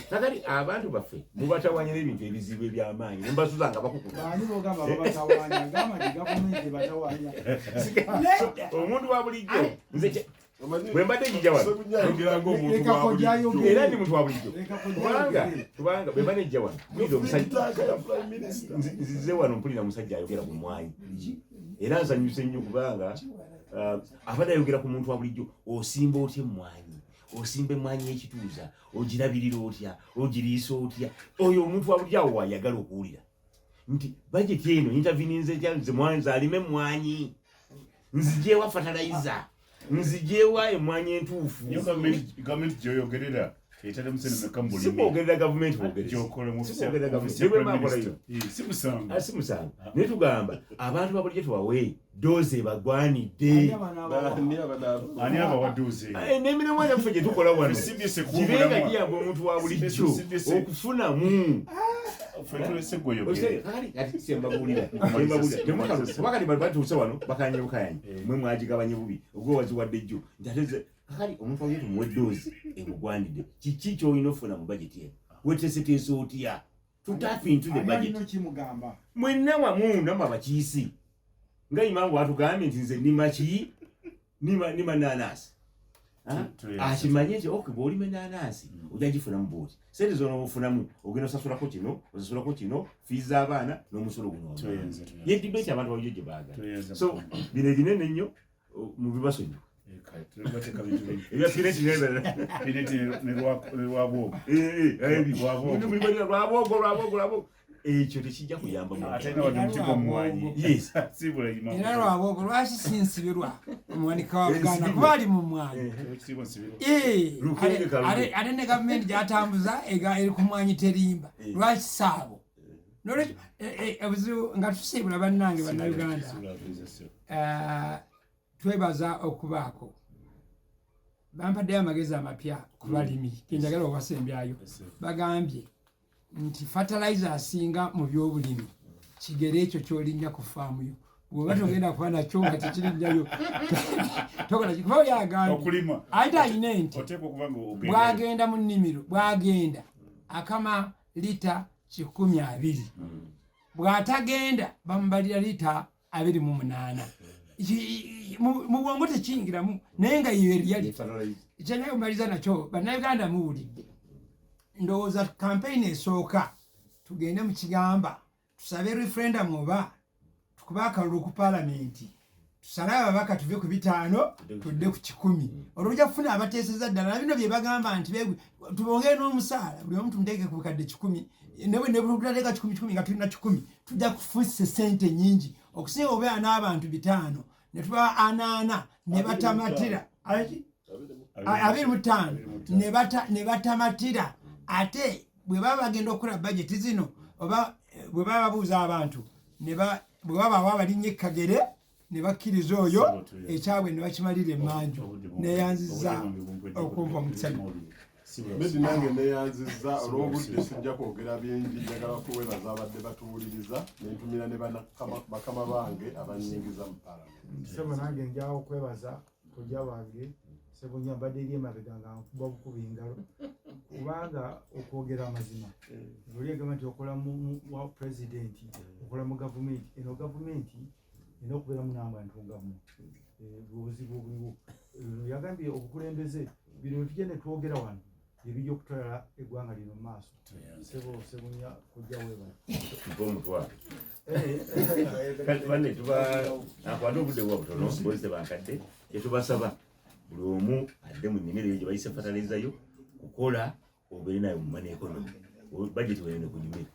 kakati abantu baffe mubatawanya n'ebintu ebizibu ebyamaanyi nembasuza nga omuntu wa bulijjo nze bwembadde njija wano era ndi muntu wa bulijjo kubanga bwembadde njija wano mpulira omusajja nzize wano mpulira omusajja ayogera ku mwanyi era nsanyuse nnyo kubanga abadde ayogera ku muntu wa bulijjo osimba otya emmwanyi osimba emmwanyi y'ekituuza ogirabirira otya ogiriisa otya oyo omuntu wa bulijjo awo wayagala okuwulira nti bajeti eno interveninze nze mwanzi alime emmwanyi nzijewa fertilizer nzijewa emmwanyi entuufu gavumenti gyoyogerera etale musene mekambuli sibogerera gavumenti simusanga naye tugamba abantu babulijjo tubawe doze bagwanidde ani abawa doze n'emirimu gyaffe gye tukola wano kibenga giyamba omuntu wa bulijjo okufunamu bakati batuuse wano bakanye bukayanye mwe mwagigabanye bubi ogwe waziwadde jjo kakati omuntu wabulijjo tumuwe dozi emugwanidde kiki kyolina ofuna mu bajeti eno weteeseteese otya tutafe into the budget mwenna wamu namwe abakiisi nga imangu watugambye nti nze nimaki nima nanasi akimanye nti ok bwolima enanasi ojja gifuna mu booti sente zona ofunamu ogenda osasulako kino fiizi z'abaana n'omusolo guno yedibeti abantu babulijjo gye baagala so bino ebinene nnyo mu bibasonyiwa ekyo tekijja kuyamba era lwabwogo lwaki sinsibirwa omuwanika wa buganda kuba ali mu mwanyi ate ne gavumenti gyatambuza eri ku mwanyi terimba lwaki saabo nolwekyo obuzibu nga tusiibula bannange bannayuganda twebaza okubaako bampaddeyo amagezi amapya ku balimi genjagala obasembyayo bagambye nti fertilizer asinga mu byobulimi kigere ekyo kyolinnya ku faamuyo bwoba togenda kuba nakyo nga tekirinjayo kuba oyagambye ayite ayina enti bwagenda mu nnimiro bwagenda akama lita 120 bw'atagenda bamubalira lita 28 mu bwongo tekiyingiramu naye nga yeri ekyenaye omaliza nakyo bannayuganda muwulidde ndowooza kampeyini esooka tugende mu kigamba tusabe referendum oba tukuba akalulu ku paalamenti tusale ababaka tuve ku 5 tudde ku 10 olwojja kufuna abateeseza ddala na bino bye bagamba nti tubongere n'omusaala buli omu tumuteeke ku bukadde 10 nebutulateeka 10 nga tulina 10 tujja kufuusa sente nyingi okusinga obeera n'abantu 5 ne tuba 8 ne batamatira 25 ne batamatira ate bwe baba bagenda okukola bajeti zino oba bwe baba babuuza abantu bwe baba abalinnya ekkagere ne bakkiriza oyo ekyabwe ne bakimalira emmanju neyanziza okumva mu kisani Bedi nange neyanziza olw'obudde sijja kwogera bingi njagala kuwebaza abadde batuwuliriza nentumira ne bakama bange abanyingiza mu palamenti. Sebo nange njawo kwebaza kujja wange sebo nyambadde eri emabega nga nkuba bukuba engalo kubanga okwogera amazima oli egamba nti okola wa pulezidenti okola mu gavumenti eno gavumenti ina okubeeramu n'abantu ngamu bubuzibu obuliwo yagambye obukulembeze bino tujja ne twogera wano ebijja okutwala eggwanga lino mu maaso sebonya kujja omutwalo bane akwate obudde bwa butono bozise bankadde kyetubasaba buli omu adde mu nnimiro eyo gye bayise fatalizayo kukola obeere nayo mu mane ekonomi bajeti wene kunyumira